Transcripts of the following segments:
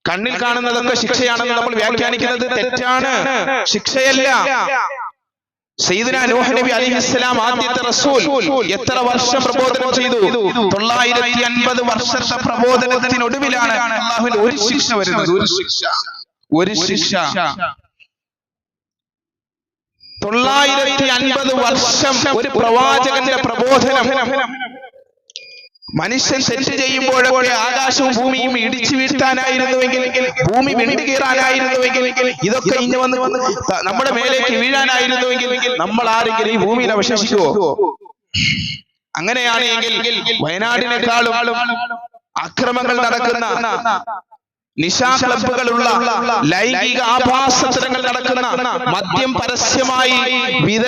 കണ്ണിൽ കാണുന്നതൊക്കെ ശിക്ഷയാണെന്ന് നമ്മൾ വ്യാഖ്യാനിക്കുന്നത് തെറ്റാണ്, ശിക്ഷയല്ല. സയ്യിദുനാ നൂഹ് നബി അലൈഹിസ്സലാം ആദ്യത്തെ റസൂൽ എത്ര വർഷം പ്രബോധനം ചെയ്തു? 950 വർഷത്തെ പ്രബോധനത്തിനൊടുവിലാണ് അല്ലാഹുവിന്റെ ഒരു ശിക്ഷ വരുന്നത്. ഒരു ശിക്ഷ 950 വർഷം ഒരു പ്രവാചകന്റെ പ്രബോധനം. മനുഷ്യൻ തെറ്റ് ചെയ്യുമ്പോഴൊക്കെ ആകാശവും ഭൂമിയും ഇടിച്ചു വീഴ്ത്താനായിരുന്നുവെങ്കിൽ, ഭൂമി വിണ്ടുകീറാനായിരുന്നുവെങ്കിൽ, ഇതൊക്കെ ഇനി വന്ന് നമ്മുടെ മേലേക്ക് വീഴാനായിരുന്നുവെങ്കിൽ നമ്മൾ ആരെങ്കിലും ഈ ഭൂമിയിൽ അവശേഷിക്കുവോ? അങ്ങനെയാണെങ്കിൽ വയനാടിനേക്കാളും അക്രമങ്ങൾ നടക്കുന്ന, നിശാ ക്ലബ്ബുകളുള്ള, ലൈംഗിക ആഭാസത്തരങ്ങൾ നടക്കുന്ന, മദ്യം പരസ്യമായി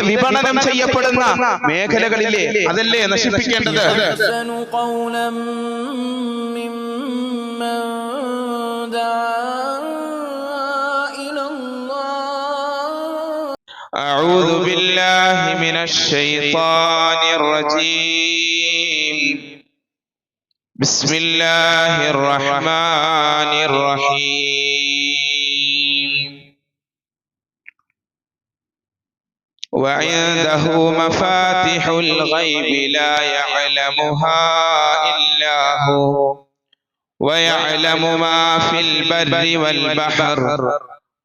വിപണനം ചെയ്യപ്പെടുന്ന മേഖലകളിലെ അതല്ലേ നശിപ്പിക്കേണ്ടത്? أعوذ بالله من الشيطان الرجيم. بسم الله الرحمن الرحيم. وعنده مفاتح الغيب لا يعلمها إلا هو ويعلم ما في البر والبحر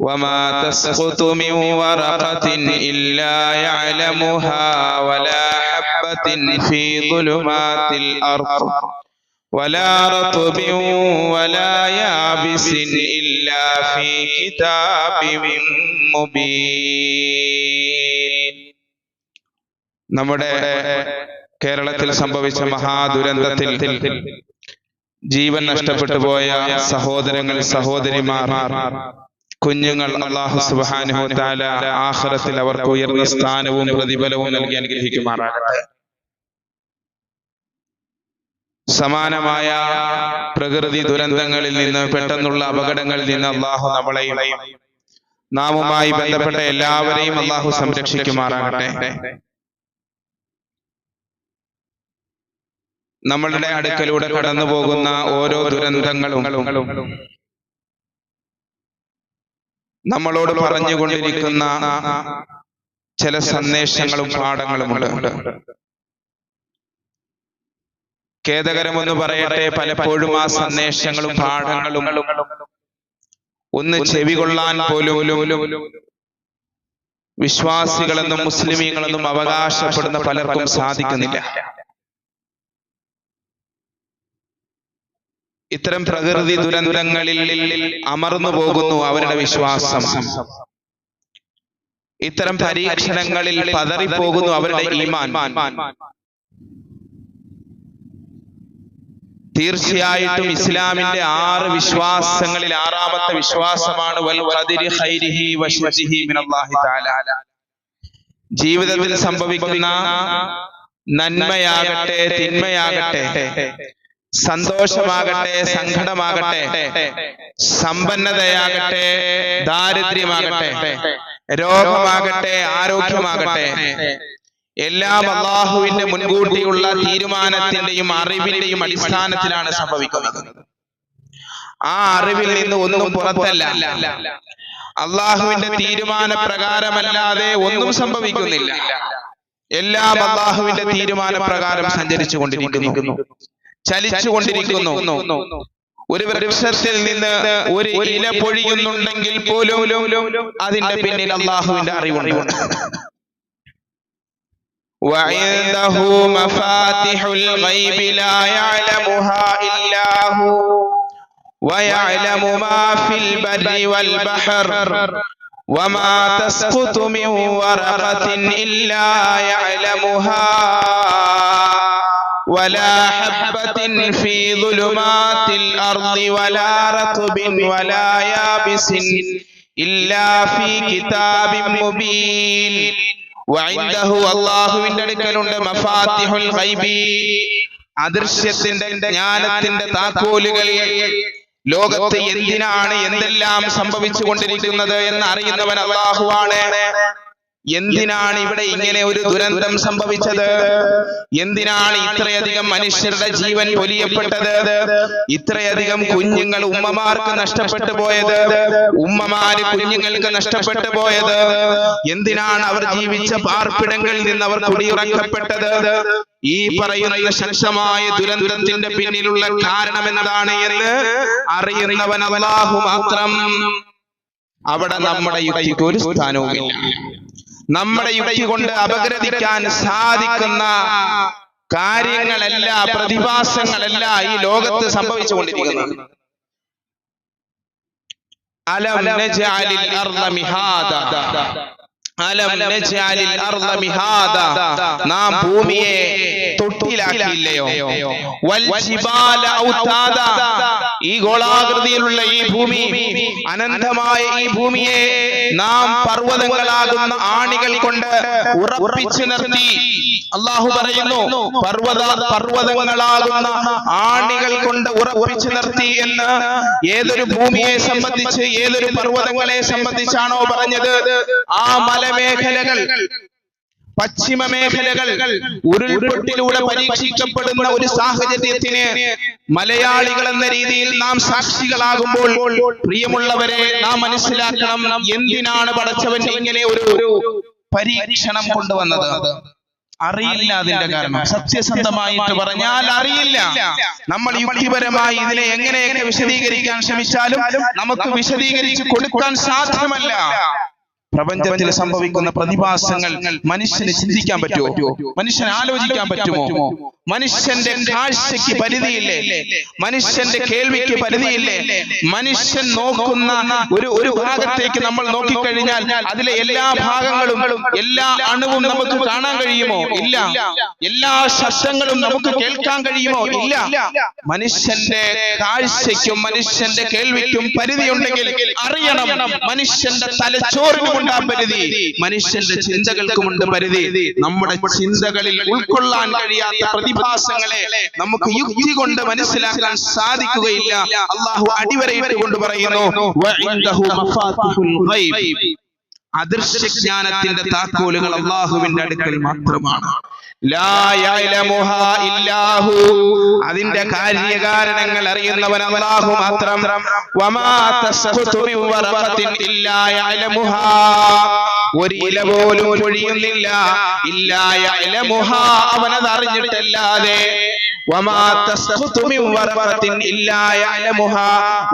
وما تسقط من ورقة إلا يعلمها ولا حبة في ظلمات الأرض ولا رطب ولا يابس إلا في كتاب مبين. നമ്മുടെ കേരളത്തിൽ സംഭവിച്ച മഹാദുരന്തത്തിൽ ജീവൻ നഷ്ടപ്പെട്ടു പോയ സഹോദരങ്ങൾ, സഹോദരിമാർ, കുഞ്ഞുങ്ങൾ അല്ലാഹു സുബ്ഹാനഹു വ തആല ആഖിറത്തിൽ അവർക്ക് ഉയർന്ന സ്ഥാനവും പ്രതിഫലവും നൽകി അനുഗ്രഹിക്കുമാറാകട്ടെ. സമാനമായ പ്രകൃതി ദുരന്തങ്ങളിൽ നിന്ന്, പെട്ടെന്നുള്ള അപകടങ്ങളിൽ നിന്ന് അല്ലാഹു നമ്മളെയും നാമുമായി ബന്ധപ്പെട്ട എല്ലാവരെയും അല്ലാഹു സംരക്ഷിക്കുമാറാകട്ടെ. നമ്മളുടെ അടുക്കലൂടെ കടന്നു പോകുന്ന ഓരോ ദുരന്തങ്ങളും നമ്മളോട് പറഞ്ഞുകൊണ്ടിരിക്കുന്ന ചില സന്ദേശങ്ങളും പാഠങ്ങളുമുണ്ട്. ഖേദകരമെന്ന് പറയട്ടെ, പലപ്പോഴും ആ സന്ദേശങ്ങളും പാഠങ്ങളും ഒന്ന് ചെവികൊള്ളാൻ പോലും വിശ്വാസികളെന്നും മുസ്ലിമീങ്ങളെന്നും അവകാശപ്പെടുന്ന പലർക്കും സാധിക്കുന്നില്ല. ഇത്തരം പ്രകൃതി ദുരന്തങ്ങളിൽ അമർന്നു പോകുന്നു അവരുടെ വിശ്വാസം. ഇത്തരം പരീക്ഷണങ്ങളിൽ പതറിപ്പോകുന്നു അവരുടെ ഈമാൻ. തീർച്ചയായിട്ടും ഇസ്ലാമിന്റെ 6 വിശ്വാസങ്ങളിൽ 6ാമത്തെ വിശ്വാസമാണ് വൽ ഖദരി ഖൈരിഹി വശർരിഹി മിനല്ലാഹി തആല. ജീവിതത്തിൽ സംഭവിക്കുന്ന നന്മയാകട്ടെ തിന്മയാകട്ടെ, സന്തോഷമാകട്ടെ സങ്കടമാകട്ടെ, സമ്പന്നതയാകട്ടെ ദാരിദ്ര്യമാകട്ടെ, രോഗമാകട്ടെ ആരോഗ്യമാകട്ടെ, എല്ലാം അല്ലാഹുവിന്റെ മുൻകൂട്ടിയുള്ള തീരുമാനത്തിന്റെയും അറിവിന്റെയും അടിസ്ഥാനത്തിലാണ് സംഭവിക്കുന്നത്. ആ അറിവിൽ നിന്ന് ഒന്നും പുറത്തല്ല. അല്ലാഹുവിന്റെ തീരുമാന പ്രകാരമല്ലാതെ ഒന്നും സംഭവിക്കുന്നില്ല. എല്ലാം അല്ലാഹുവിന്റെ തീരുമാന പ്രകാരം സഞ്ചരിച്ചു കൊണ്ടിരിക്കുന്നു, ചലിച്ചു കൊണ്ടിരിക്കുന്നു. ഒരു വൃക്ഷത്തിൽ നിന്ന് ഒരു ഇല പൊഴിയുന്നുണ്ടെങ്കിൽ പോലും അതിന്റെ പിന്നിൽ അല്ലാഹുവിന്റെ അറിവുണ്ട്. وعنده مفاتح الغيب لا يعلمها إلا هو ويعلم ما في البر والبحر وما تسقط من ورقة إلا يعلمها ولا حبة في ظلمات الأرض ولا رطب ولا يابس إلا في كتاب مبين. അല്ലാഹുവിന്റെ അടുക്കലുണ്ട് മഫാത്തിഹുൽ ഗൈബി, അദൃശ്യത്തിന്റെ ജ്ഞാനത്തിന്റെ താക്കോലുകൾ. ലോകത്ത് എന്തിനാണ് എന്തെല്ലാം സംഭവിച്ചു കൊണ്ടിരിക്കുന്നത് എന്ന് അറിയുന്നവൻ അല്ലാഹുവാണ്. എന്തിനാണ് ഇവിടെ ഇങ്ങനെ ഒരു ദുരന്തം സംഭവിച്ചത്? എന്തിനാണ് ഇത്രയധികം മനുഷ്യരുടെ ജീവൻ പൊലിയപ്പെട്ടത്? ഇത്രയധികം കുഞ്ഞുങ്ങൾ ഉമ്മമാർക്ക് നഷ്ടപ്പെട്ടു പോയത്? ഉമ്മമാര് കുഞ്ഞുങ്ങൾക്ക് നഷ്ടപ്പെട്ടു പോയത്? എന്തിനാണ് അവർ ജീവിച്ച പാർപ്പിടങ്ങളിൽ നിന്ന് അവർ കുടിയിറക്കപ്പെട്ടത്? ഈ പറയുന്ന ശക്തമായ ദുരന്തത്തിന്റെ പിന്നിലുള്ള കാരണം എന്താണ് എന്ന് അറിയുന്നവൻ അല്ലാഹു മാത്രം. അവിടെ നമ്മുടെ യുക്തിക്ക് ഒരു സ്ഥാനവുമില്ല. നമ്മുടെ യുക്തി കൊണ്ട് അപഗ്രഥിക്കാൻ സാധിക്കുന്ന കാര്യങ്ങളല്ല, പ്രതിഭാസങ്ങളല്ല ഈ ലോകത്ത് സംഭവിച്ചുകൊണ്ടിരിക്കുന്നത്. അലം നജഅലിൽ അർള മിഹാദ, അലം നജഅലിൽ അർള മിഹാദ, നാം ഭൂമിയെ തൊട്ടിലാക്കിയില്ലയോ? വൽ ജിബാല ഔതാദ, ഈ ഗോളാകൃതിയിലുള്ള ഈ ഭൂമി, അനന്തമായ ഈ ഭൂമിയെ നാം പർവ്വതങ്ങളാകുന്ന ആണികൾ കൊണ്ട് ഉറപ്പിച്ചു നിർത്തി. അല്ലാഹു പറയുന്നു പർവ്വതങ്ങളാകുന്ന ആണികൾ കൊണ്ട് ഉറപ്പിച്ചു നിർത്തി എന്ന്. ഏതൊരു ഭൂമിയെ സംബന്ധിച്ച്, ഏതൊരു പർവ്വതങ്ങളെ സംബന്ധിച്ചാണോ പറഞ്ഞത്, ആ മലമേഖലകൾ, പശ്ചിമ മേഖലകൾ ഉരുൾപൊട്ടിലൂടെ പരീക്ഷിക്കപ്പെടുന്ന ഒരു സാഹചര്യത്തിന് മലയാളികൾ എന്ന രീതിയിൽ നാം സാക്ഷികളാകുമ്പോൾ, പ്രിയമുള്ളവരെ, നാം മനസ്സിലാക്കണം എന്തിനാണ് പടച്ചവൻ ഇങ്ങനെ ഒരു പരീക്ഷണം കൊണ്ടുവന്നത്. അറിയില്ല അതിന്റെ കാരണം. സത്യസന്ധമായിട്ട് പറഞ്ഞാൽ അറിയില്ല. നമ്മൾ യുക്തിപരമായി ഇതിനെ എങ്ങനെയൊക്കെ വിശദീകരിക്കാൻ ശ്രമിച്ചാലും നമുക്ക് വിശദീകരിച്ച് കൊടുക്കാൻ സാധ്യമല്ല. പ്രപഞ്ചത്തിൽ സംഭവിക്കുന്ന പ്രതിഭാസങ്ങൾ മനുഷ്യന് ചിന്തിക്കാൻ പറ്റുമോ? മനുഷ്യന് ആലോചിക്കാൻ പറ്റുമോ? മനുഷ്യന്റെ കാഴ്ചയ്ക്ക് പരിധിയില്ലേ? മനുഷ്യന്റെ കേൾവിക്ക് പരിധിയില്ലേ? മനുഷ്യൻ നോക്കുന്ന ഒരു ഭാഗത്തേക്ക് നമ്മൾ നോക്കിക്കഴിഞ്ഞാൽ അതിലെ എല്ലാ ഭാഗങ്ങളും, എല്ലാ അണുവും നമുക്ക് കാണാൻ കഴിയുമോ? ഇല്ല. എല്ലാ ശബ്ദങ്ങളും നമുക്ക് കേൾക്കാൻ കഴിയുമോ? ഇല്ല. മനുഷ്യന്റെ കാഴ്ചയ്ക്കും മനുഷ്യന്റെ കേൾവിക്കും പരിധിയുണ്ടെങ്കിൽ അറിയണം, മനുഷ്യന്റെ തലച്ചോറിനുമുണ്ട് പരിധി, മനുഷ്യന്റെ ചിന്തകൾക്കുമുണ്ട് പരിധി. നമ്മുടെ ചിന്തകളിൽ ഉൾക്കൊള്ളാൻ കഴിയാത്ത പ്രതിഭാസങ്ങളെ നമുക്ക് യുക്തി കൊണ്ട് മനസ്സിലാക്കാൻ സാധിക്കുകയില്ല. അല്ലാഹു അടിവരയിട്ട് കൊണ്ട് പറയുന്നു, വഇൻദഹു മഫാത്തിഹുൽ ഗൈബ്, അദൃശ്യജ്ഞാനത്തിന്റെ താക്കോലുകൾ അല്ലാഹുവിന്റെ അടുക്കൽ മാത്രമാണ്. ലാ യഅലമുഹാ ഇല്ലാഹു, അതിന്റെ കാര്യകാരണങ്ങൾ അറിയുന്നവൻ അല്ലാഹു മാത്രം. വമാ തസ്ഖുതു മിൻ വറഖത്തിൻ ഇല്ലാ യഅലമുഹാ, ഒരു ഇല പോലും പൊഴിയുന്നില്ല, ഇല്ലാ യഅലമുഹാ, അവനത് അറിഞ്ഞിട്ടല്ലാതെ. വമാ തസ്ഖുതു മിൻ വറഖത്തിൻ ഇല്ലാ യഅലമുഹാ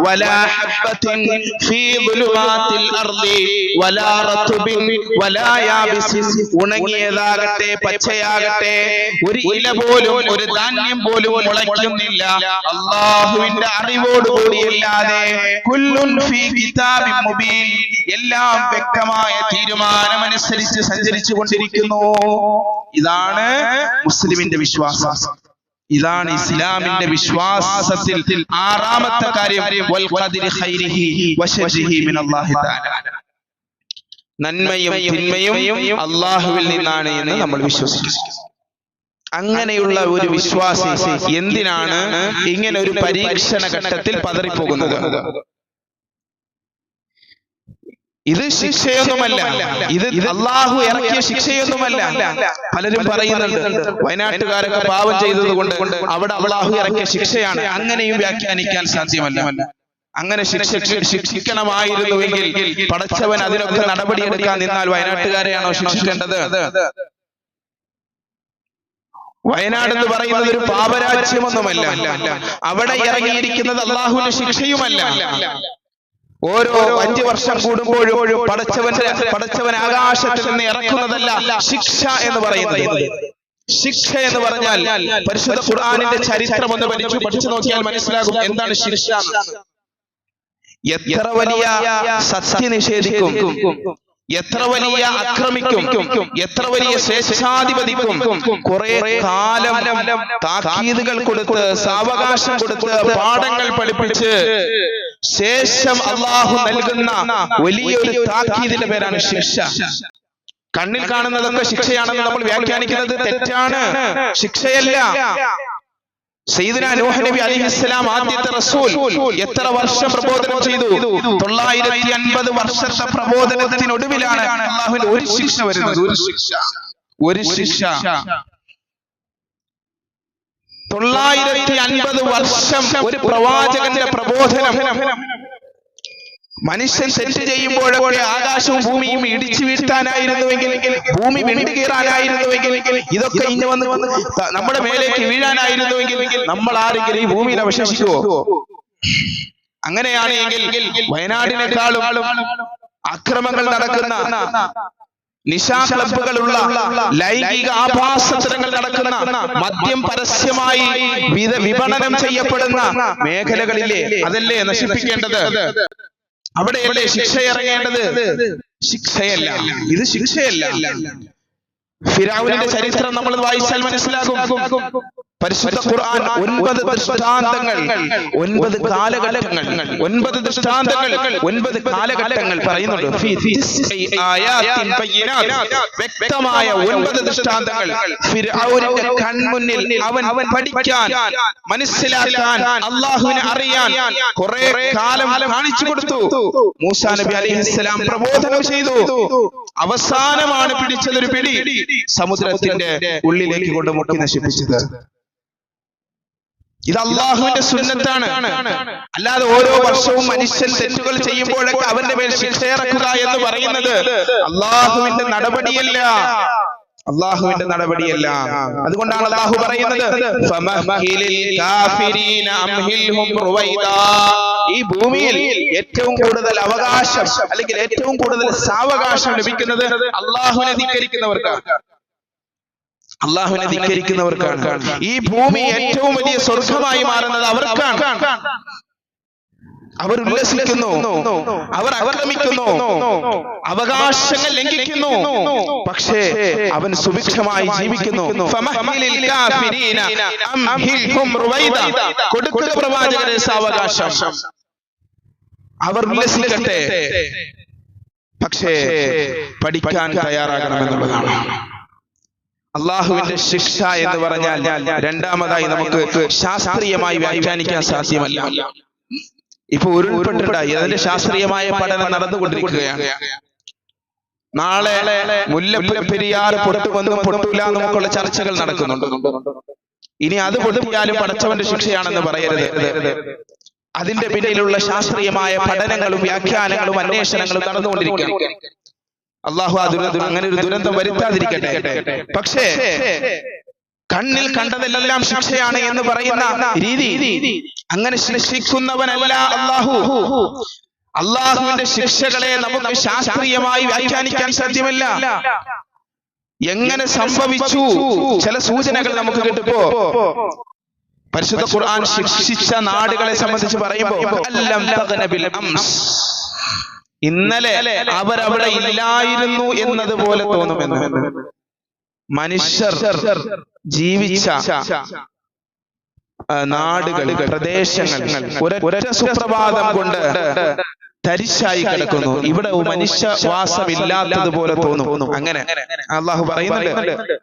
വലാ ഹബ്ബത്തിൻ ഫീ ദുലുമാത്തിൽ അർളി വലാ റത്ബിൻ വലാ യാബിസിൻ, ഉണങ്ങിയതാകട്ടെ പച്ചയാകട്ടെ ഒരു ഇല പോലും, ഒരു ധാന്യം പോലും മുളയ്ക്കുന്നില്ല അല്ലാഹുവിന്റെ അറിവോടുകൂടിയല്ലാതെ. കുല്ലുൻ ഫീ കിതാബിൻ മുബീൻ, എല്ലാം വ്യക്തമായ തീരുമാനമനുസരിച്ച് സഞ്ചരിച്ചു കൊണ്ടിരിക്കുന്നു. ഇതാണ് മുസ്ലിമിന്റെ വിശ്വാസം. ഇതാണ് ഇസ്ലാമിന്റെ വിശ്വാസത്തിൽ ആറാമത്തെ കാര്യം. വൽ ഖദരി ഖൈരിഹി വശർരിഹി മിനല്ലാഹി തആല, നന്മയും തിന്മയും അല്ലാഹുവിൽ നിന്നാണ് എന്ന് നമ്മൾ വിശ്വസിക്കുന്നു. അങ്ങനെയുള്ള ഒരു വിശ്വാസി എന്തിനാണ് ഇങ്ങനെ ഒരു പരീക്ഷണ ഘട്ടത്തിൽ പതറിപ്പോകുന്നത്? ഇത് ശിക്ഷയൊന്നുമല്ല, ഇത് അല്ലാഹു ഇറക്കിയ ശിക്ഷയൊന്നുമല്ല. പലരും പറയുന്നുണ്ട് വയനാട്ടുകാരൊക്കെ പാവം ചെയ്തത് കൊണ്ട് അവിടെ അല്ലാഹു ഇറക്കിയ ശിക്ഷയാണ്. അങ്ങനെയും വ്യാഖ്യാനിക്കാൻ സാധ്യമല്ല. അങ്ങനെ ശിക്ഷിക്കണമായിരുന്നുവെങ്കിൽ പടച്ചവൻ അതിനൊക്കെ നടപടിയെടുക്കാൻ നിന്നാൽ വയനാട്ടുകാരെയാണോ ശിക്ഷിക്കേണ്ടത്? വയനാട് എന്ന് പറയുന്നത് ഒരു പാപരാജ്യമൊന്നുമല്ല. അവിടെ ഇറങ്ങിയിരിക്കുന്നത് അല്ലാഹുവിന്റെ ശിക്ഷയുമല്ല. ഓരോ 5 വർഷം കൂടുമ്പോഴും പടച്ചവൻ ആകാശത്തിൽ നിന്ന് ഇറക്കുന്നതല്ല ശിക്ഷ എന്ന് പറയുന്നത്. ശിക്ഷ എന്ന് പറഞ്ഞാൽ പരിശുദ്ധ ഖുർആനിന്റെ ചരിത്രം ഒന്ന് പഠിച്ചു നോക്കിയാൽ മനസ്സിലാകും എന്താണ് ശിക്ഷ. എത്ര വലിയ സത്യനിഷേധിക്കും, എത്ര വലിയ അക്രമിക്കും, എത്ര വലിയ സ്വേച്ഛാധിപതിക്കും കുറെ കാലം താക്കീതുകൾ കൊടുത്ത്, സാവകാശം കൊടുത്ത്, പാഠങ്ങൾ പഠിപ്പിച്ച് ശേഷം അല്ലാഹു നൽകുന്ന വലിയൊരു താക്കീതിന്റെ പേരാണ് ശിക്ഷ. കണ്ണിൽ കാണുന്നതൊക്കെ ശിക്ഷയാണെന്ന് നമ്മൾ വ്യാഖ്യാനിക്കുന്നത് തെറ്റാണ്. ശിക്ഷയല്ല. സയ്യിദുനാ നൂഹ് നബി അലൈഹിസ്സലാം ആദ്യത്തെ റസൂൽ എത്ര വർഷം പ്രബോധനം ചെയ്തു? 950 വർഷത്തെ പ്രബോധനത്തിനൊടുവിലാണ് അല്ലാഹുവിന്റെ ഒരു ശിക്ഷ വരുന്നത്. ഒരു ശിക്ഷ 950 വർഷം ഒരു പ്രവാചകന്റെ പ്രബോധനം. മനുഷ്യൻ തെറ്റ് ചെയ്യുമ്പോഴൊക്കെ ആകാശവും ഭൂമിയും ഇടിച്ചു വീഴ്ത്താനായിരുന്നുവെങ്കിൽ, ഭൂമി വിണ്ടുകീറാനായിരുന്നുവെങ്കിൽ, ഇതൊക്കെ ഇനി വന്ന് നമ്മുടെ മേലേക്ക് വീഴാനായിരുന്നുവെങ്കിൽ നമ്മൾ ആരെങ്കിലും ഈ ഭൂമിയിൽ അവശേഷിക്കുവോ? അങ്ങനെയാണ് എങ്കിൽ വയനാടിനേക്കാളും അക്രമങ്ങൾ നടക്കുന്ന, നിശാ ക്ലബ്ബുകളുള്ള, ലൈംഗിക ആഭാസത്തരങ്ങൾ നടക്കുന്ന, മദ്യം പരസ്യമായി വിപണനം ചെയ്യപ്പെടുന്ന മേഖലകളിലെ അതല്ലേ നശിപ്പിക്കേണ്ടത്? അവിടെയല്ലേ ശിക്ഷ ഇറങ്ങേണ്ടത്? ശിക്ഷയല്ല, ഇത് ശിക്ഷയല്ല. ഫിർഔനിന്റെ ചരിത്രം നമ്മൾ വായിച്ചാൽ മനസ്സിലാകും. പരിശുദ്ധ ഖുർആൻ 9 ദൃഷ്ടാന്തങ്ങൾ, 9 കാലഘട്ടങ്ങൾ, 9 ദൃഷ്ടാന്തങ്ങൾ, 9 കാലഘട്ടങ്ങൾ പറയുന്നുണ്ട്. വ്യക്തമായ 9 ദൃഷ്ടാന്തങ്ങൾ ഫിർഔനിന്റെ കൺമുന്നിൽ അവൻ പഠിക്കാൻ, മനസ്സിലാക്കാൻ, അല്ലാഹുവിനെ അറിയാൻ കുറെ കാലം കാണിച്ചു കൊടുത്തു. മൂസാ നബി അലൈഹിസ്സലാം പ്രബോധനം ചെയ്തു. അവസാനമാണ് പിടിച്ചതൊരു പിടി, സമുദ്രത്തിന്റെ ഉള്ളിലേക്ക് കൊണ്ട് മുക്കി നശിപ്പിച്ചത്. ഇത് അല്ലാഹുവിന്റെ സുന്നത്താണ്. അല്ലാതെ ഓരോ വർഷവും മനുഷ്യൻ തെറ്റുകൾ ചെയ്യുമ്പോഴൊക്കെ അവന്റെ മേൽ ശിക്ഷ ഇറക്കുക എന്ന് പറയുന്നത് അല്ലാഹുവിന്റെ നടപടിയല്ല, അല്ലാഹുവിന്റെ നടപടിയല്ല. അതുകൊണ്ടാണ് അല്ലാഹു പറയുന്നത് ഈ ഭൂമിയിൽ ഏറ്റവും കൂടുതൽ അവകാശം അല്ലെങ്കിൽ ഏറ്റവും കൂടുതൽ സാവകാശം ലഭിക്കുന്നത് അല്ലാഹുവിനെ ധിക്കരിക്കുന്നവർക്കാണ്. അല്ലാഹുവിനെ ധിക്കരിക്കുന്നവർക്കാണ്. ഈ ഭൂമി ഏറ്റവും വലിയ സ്വർഗമായി മാറുന്നത് അവർക്കാണ്. അവർ ഉല്ലസിക്കുന്നു, അവർ ആക്രമിക്കുന്നു, അവകാശങ്ങൾ ലംഘിക്കുന്നു, പക്ഷേ അവൻ സുഭിക്ഷമായി ജീവിക്കുന്നു. കൊടുക്കുക പ്രവാചകരെ സാവകാശം, അവർ ഉല്ലസിക്കട്ടെ, പക്ഷേ പഠിക്കാൻ തയ്യാറാകണമെന്നുള്ളതാണ്. അല്ലാഹുവിന്റെ ശിക്ഷ എന്ന് പറഞ്ഞാൽ രണ്ടാമതായി നമുക്ക് ശാസ്ത്രീയമായി വ്യാഖ്യാനിക്കാൻ സാധ്യമല്ല. ഇപ്പൊ ഉരുൾപൊട്ടുണ്ടായി, അതിന്റെ ശാസ്ത്രീയമായ പഠനം നടന്നുകൊണ്ടിരിക്കുകയാണ്. നാളെ മുല്ലപ്പെരിയാർ പൊട്ടുമെന്നും പൊട്ടൂല നമുക്കുള്ള ചർച്ചകൾ നടക്കുന്നുണ്ട്. ഇനി അത് പൊട്ടിയാലും പടച്ചവന്റെ ശിക്ഷയാണെന്ന് പറയരുത്. അതിന്റെ പിന്നിലുള്ള ശാസ്ത്രീയമായ പഠനങ്ങളും വ്യാഖ്യാനങ്ങളും അന്വേഷണങ്ങളും നടന്നുകൊണ്ടിരിക്കുകയാണ്. അല്ലാഹു അങ്ങനെ ഒരു ദുരന്തം വരുത്താതിരിക്കട്ടെ. പക്ഷേ കണ്ണിൽ കണ്ടതെല്ലാം ശിക്ഷയാണ് എന്ന് പറയുന്ന രീതി, അങ്ങനെ ശിക്ഷിക്കുന്നവനല്ല അല്ലാഹു. അല്ലാഹുവിന്റെ ശിക്ഷകളെ നമുക്ക് ശാസ്ത്രീയമായി വ്യാഖ്യാനിക്കാൻ സാധ്യമല്ല. എങ്ങനെ സംഭവിച്ചു ചില സൂചനകൾ നമുക്ക് കിട്ടുമ്പോ പരിശുദ്ധ ഖുർആൻ ശിക്ഷിച്ച നാടുകളെ സംബന്ധിച്ച് പറയുമ്പോൾ ഇന്നലെ അവരവിടെ ഇല്ലായിരുന്നു എന്നതുപോലെ തോന്നുമെന്ന്. മനുഷ്യർ ജീവിച്ച നാടുകൾ, പ്രദേശങ്ങൾ ഒരൊറ്റ സുപ്രഭാതം കൊണ്ട് തരിശായി കിടക്കുന്നു. ഇവിടെ മനുഷ്യവാസമില്ലാത്തതുപോലെ തോന്നും. അങ്ങനെ അല്ലാഹു പറയുന്നുണ്ട്.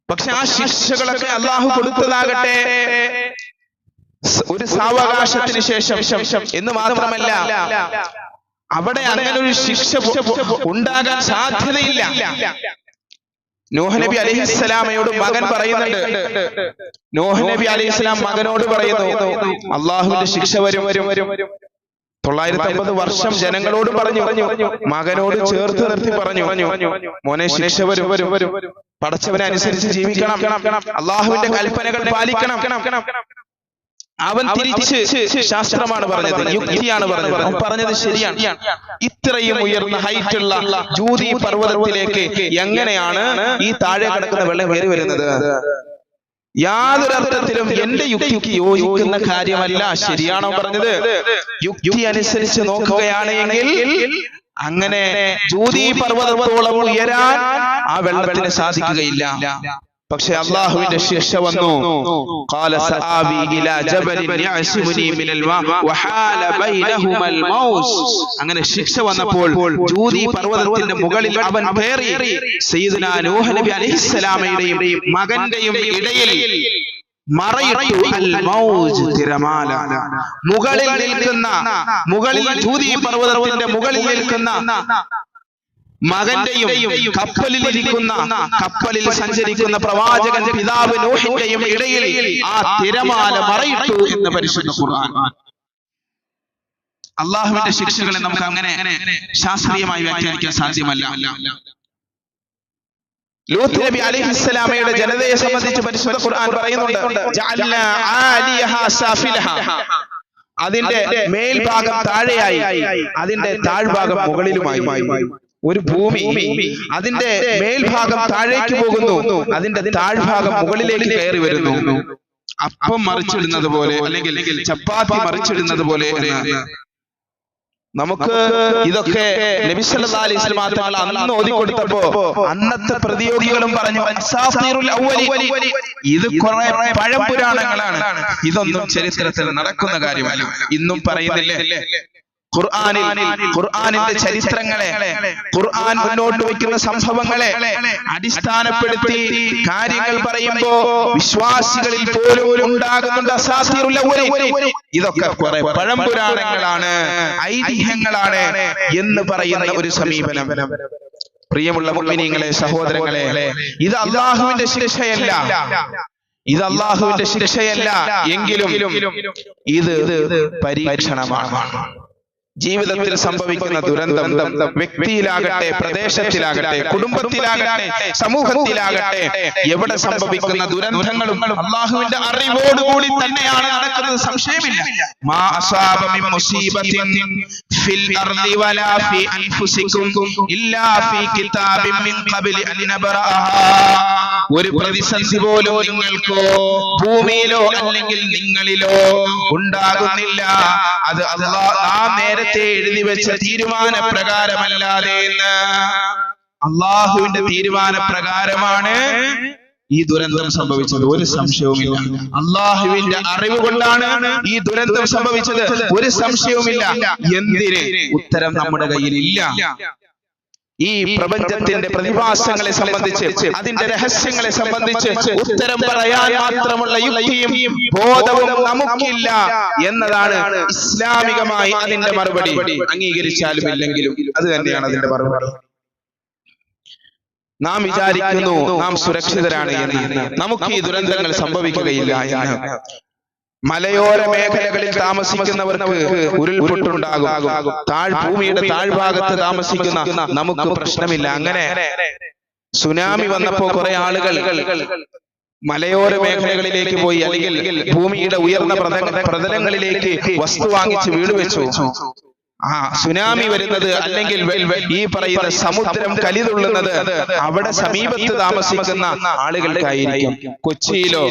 പക്ഷെ ആ ശിക്ഷകളൊക്കെ അല്ലാഹു കൊടുത്തതാകട്ടെ ഒരു സാവകാശത്തിന് ശേഷം എന്ന് മാത്രമല്ല, അവിടെ അങ്ങനെ ഒരു ശിക്ഷ ഉണ്ടാകാൻ സാധ്യതയില്ല. നൂഹ് നബി അലൈഹിസ്സലാമയോട് മകൻ പറയുന്നുണ്ട്. നൂഹ് നബി അലൈഹിസ്സലാം മകനോട് പറയുന്നു, അല്ലാഹുവിന്റെ ശിക്ഷ വരും. 950 വർഷം ജനങ്ങളോട് പറഞ്ഞു, മകനോട് ചേർത്ത് നിർത്തി പറഞ്ഞു, മോനെ ശിക്ഷ വരും, പടച്ചവനെ അനുസരിച്ച് ജീവിക്കണം, അല്ലാഹുവിന്റെ കൽപ്പനകൾ പാലിക്കണം. അവൻ തിരിച്ച് ശാസ്ത്രമാണ് പറഞ്ഞത്, യുക്തിയാണ് പറഞ്ഞത്. അവൻ പറഞ്ഞത് ശരിയാണ്. ഇത്രയും ഉയർന്ന ഹൈറ്റുള്ള ജൂതി പർവ്വതത്തിലേക്ക് എങ്ങനെയാണ് ഈ താഴെ കിടക്കുന്ന വെള്ളം കയറി വരുന്നത്? യാതൊരു അർത്ഥത്തിലും എന്റെ യുക്തിക്ക് യോജിക്കുന്ന കാര്യമല്ല. ശരിയാണോ പറഞ്ഞത്? യുക്തി അനുസരിച്ച് നോക്കുകയാണെങ്കിൽ അങ്ങനെ ജൂതി പർവ്വതത്തോളം ഉയരാൻ ആ വെള്ളത്തിന് സാധിക്കുകയില്ല. പക്ഷെ അല്ലാഹുവിന്റെ ശിക്ഷ വന്നു. ഖാല സആബി ഇലാ ജബലിൻ യഅസിമുനി മിനൽ മാ വഹാല ബൈനഹുമൽ മൗസ്. അങ്ങനെ ശിക്ഷ വന്നപ്പോൾ ജൂതി പർവ്വതത്തിന്റെ മുകളിൽ അവൻ കയറി. സയ്യിദുനാ നൂഹ് നബി അലൈഹിസ്സലാമയുടെയും മകന്റെയും ഇടയിൽ മറയിട്ടു അൽ മൗജ് തിരമാല. മുകളിൽ നിൽക്കുന്ന, മുകളിൽ ജൂദി പർവ്വതത്തിന്റെ മുകളിൽ നിൽക്കുന്ന മകന്റെയും കപ്പലിലിരിക്കുന്ന, കപ്പലിൽ സഞ്ചരിക്കുന്ന പ്രവാചകൻ പിതാവ് നോഹിന്റെയും ഇടയിൽ ആ തിരമാല മറയിട്ടു എന്ന് പരിശുദ്ധ ഖുർആൻ. അള്ളാഹുവിന്റെ ശിക്ഷകളെ നമുക്ക് അങ്ങനെ ശാസ്ത്രീയമായി വ്യാഖ്യാനിക്കാൻ സാധ്യമല്ല. ലൂത്ത് നബി അലൈഹിസ്സലാമയുടെ ജനതയെ സംബന്ധിച്ച് പരിശുദ്ധ ഖുർആൻ പറയുന്നുണ്ട്, ജഅൽനാ ആലിയഹാ സാഫിലഹാ, അതിന്റെ മേൽഭാഗം താഴെയായി, അതിന്റെ താഴ്ഭാഗം മുകളിലുമായി. ഒരു ഭൂമി, അതിന്റെ മേൽഭാഗം താഴേക്ക് പോകുന്നു, അതിന്റെ താഴ്ഭാഗം മുകളിലേക്ക് കയറി വരുന്നു. അപ്പം മറിച്ചിടുന്നത് പോലെ, അല്ലെങ്കിൽ ചപ്പാത്തി മറിച്ചിടുന്നത് പോലെ. നമുക്ക് ഇതൊക്കെ നബി സല്ലല്ലാഹു അലൈഹി വസല്ലം തങ്ങൾ അന്ന് ഓതിക്കൊടുത്തപ്പോ അന്നത്തെ പ്രതിയോഗികളും പറഞ്ഞു, അസാത്തീറുൽ അവ്വലീൻ, ഇത് കുറെ പഴംപുരാണങ്ങളാണ്, ഇതൊന്നും ചരിത്രത്തിൽ നടക്കുന്ന കാര്യമല്ല. ഇന്നും പറയുന്നില്ലേ ഖുർആനിന്റെ ചരിത്രങ്ങളെ, ഖുർആൻ മുന്നോട്ട് വയ്ക്കുന്ന സംഭവങ്ങളെ അടിസ്ഥാനപ്പെടുത്തി കാര്യങ്ങൾ പറയുമ്പോ വിശ്വാസികളിൽ പോലും ഉണ്ടാകുന്നുണ്ട് അസാത്തീറുൽ അവ്വലീൻ. ഇതൊക്കെ കുറെ പഴംപുരാണങ്ങളാണ്, ഐതിഹ്യങ്ങളാണ് എന്ന് പറയുന്ന ഒരു സമീപനം. പ്രിയമുള്ള മുഅ്മിനീങ്ങളെ, സഹോദരങ്ങളെ, ഇത് അല്ലാഹുവിന്റെ ശിക്ഷയല്ല, ഇത് അല്ലാഹുവിന്റെ ശിക്ഷയല്ല, എങ്കിലും ഇത് പരീക്ഷണമാണ്. ജീവിതത്തിൽ സംഭവിക്കുന്ന ദുരന്തം വ്യക്തിയിലാകട്ടെ, പ്രദേശത്തിലാകട്ടെ, കുടുംബത്തിലാകട്ടെ, സമൂഹത്തിലാകട്ടെ, എവിടെ സംഭവിക്കുന്ന ദുരന്തങ്ങളും അല്ലാഹുവിന്റെ അറിവോടുകൂടി തന്നെയാണ് നടക്കുന്നത്, സംശയമില്ല. മാ അസാബ മിൻ മുസീബത്തിൻ ഫിൽ അർളി വലാ ഫീ അൻഫുസികും ഇല്ലാ ഫീ കിതാബിൻ മിൻ ഖബ്ലി അൻ നബ്റഅഹാ. ഒരു പ്രതിസന്ധി പോലും നിങ്ങൾക്കോ ഭൂമിയിലോ അല്ലെങ്കിൽ നിങ്ങളിലോ ഉണ്ടാകുന്നില്ല, അത് അല്ലാഹ് നേരത്തെ എഴുതി വെച്ച തീരുമാന പ്രകാരമല്ലാതെ എന്ന്. അള്ളാഹുവിന്റെ തീരുമാന പ്രകാരമാണ് ഈ ദുരന്തം സംഭവിച്ചത്, ഒരു സംശയവുമില്ല. അള്ളാഹുവിന്റെ അറിവ് കൊണ്ടാണ് ഈ ദുരന്തം സംഭവിച്ചത്, ഒരു സംശയവുമില്ല. എന്തിന്? ഉത്തരം നമ്മുടെ കയ്യിലില്ല. ഈ പ്രപഞ്ചത്തിന്റെ പ്രതിഭാസങ്ങളെ സംബന്ധിച്ച്, അതിന്റെ രഹസ്യങ്ങളെ സംബന്ധിച്ച് ഉത്തരം പറയാൻ മാത്രമുള്ള യുക്തിയും ബോധവും നമുക്കില്ല എന്നതാണ് ഇസ്ലാമികമായി അതിന്റെ മറുപടി. അംഗീകരിച്ചാലും ഇല്ലെങ്കിലും അത് തന്നെയാണ് അതിന്റെ മറുപടി. നാം വിചാരിക്കുന്നു നാം സുരക്ഷിതരാണ് എന്ന്, നമുക്ക് ഈ ദുരന്തങ്ങൾ സംഭവിക്കുകയില്ല എന്ന്. മലയോര മേഖലകളിൽ താമസിക്കുന്നവർക്ക് ഉരുൾപൊട്ടുണ്ടാകും, ഭൂമിയുടെ താഴ്ഭാഗത്ത് താമസിക്കുന്ന നമുക്ക് പ്രശ്നമില്ല. അങ്ങനെ സുനാമി വന്നപ്പോ കുറെ ആളുകൾ മലയോര മേഖലകളിലേക്ക് പോയി, അല്ലെങ്കിൽ ഭൂമിയുടെ ഉയർന്ന പ്രതലങ്ങളിലേക്ക് വസ്തു വാങ്ങിച്ച് വീട് വെച്ചു. സുനാമി വരുന്നത്, അല്ലെങ്കിൽ ഈ പറയുന്ന സമുദ്രം കലിതുള്ളുന്നത് അവിടെ സമീപത്ത് താമസിക്കുന്ന ആളുകൾക്കായിരിക്കും. കൊച്ചിയിലോ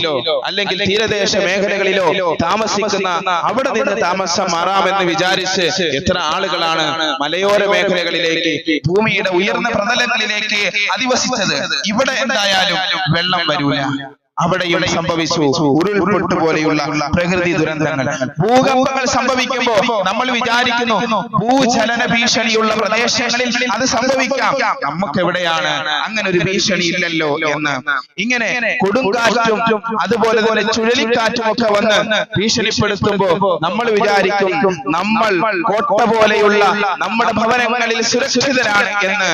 അല്ലെങ്കിൽ തീരദേശ മേഖലകളിലോ താമസിക്കുന്ന, അവിടെ നിന്ന് താമസം മാറാമെന്ന് വിചാരിച്ച് എത്ര ആളുകളാണ് മലയോര മേഖലകളിലേക്ക്, ഭൂമിയുടെ ഉയർന്ന പ്രതലങ്ങളിലേക്ക് അധിവസിച്ചത്. ഇവിടെ എന്തായാലും വെള്ളം വരൂല, അവിടെയും സംഭവിച്ചു ഉരുൾപൊട്ട് പോലെയുള്ള പ്രകൃതി ദുരന്തങ്ങൾ. ഭൂകമ്പങ്ങൾ സംഭവിക്കുമ്പോ നമ്മൾ വിചാരിക്കുന്നു ഭൂചലന ഭീഷണിയുള്ള പ്രദേശങ്ങളിൽ അത് സംഭവിക്കാം, നമുക്ക് എവിടെയാണ് അങ്ങനെ ഒരു ഭീഷണി ഇല്ലല്ലോ എന്ന്. ഇങ്ങനെ കൊടുങ്കാറ്റും അതുപോലെ തന്നെ ചുഴലിക്കാറ്റും ഒക്കെ വന്ന് ഭീഷണിപ്പെടുത്തുമ്പോ നമ്മൾ വിചാരിക്കും നമ്മൾ കോട്ട പോലെയുള്ള നമ്മുടെ ഭവനങ്ങളിൽ സുരക്ഷിതരാണ് എന്ന്.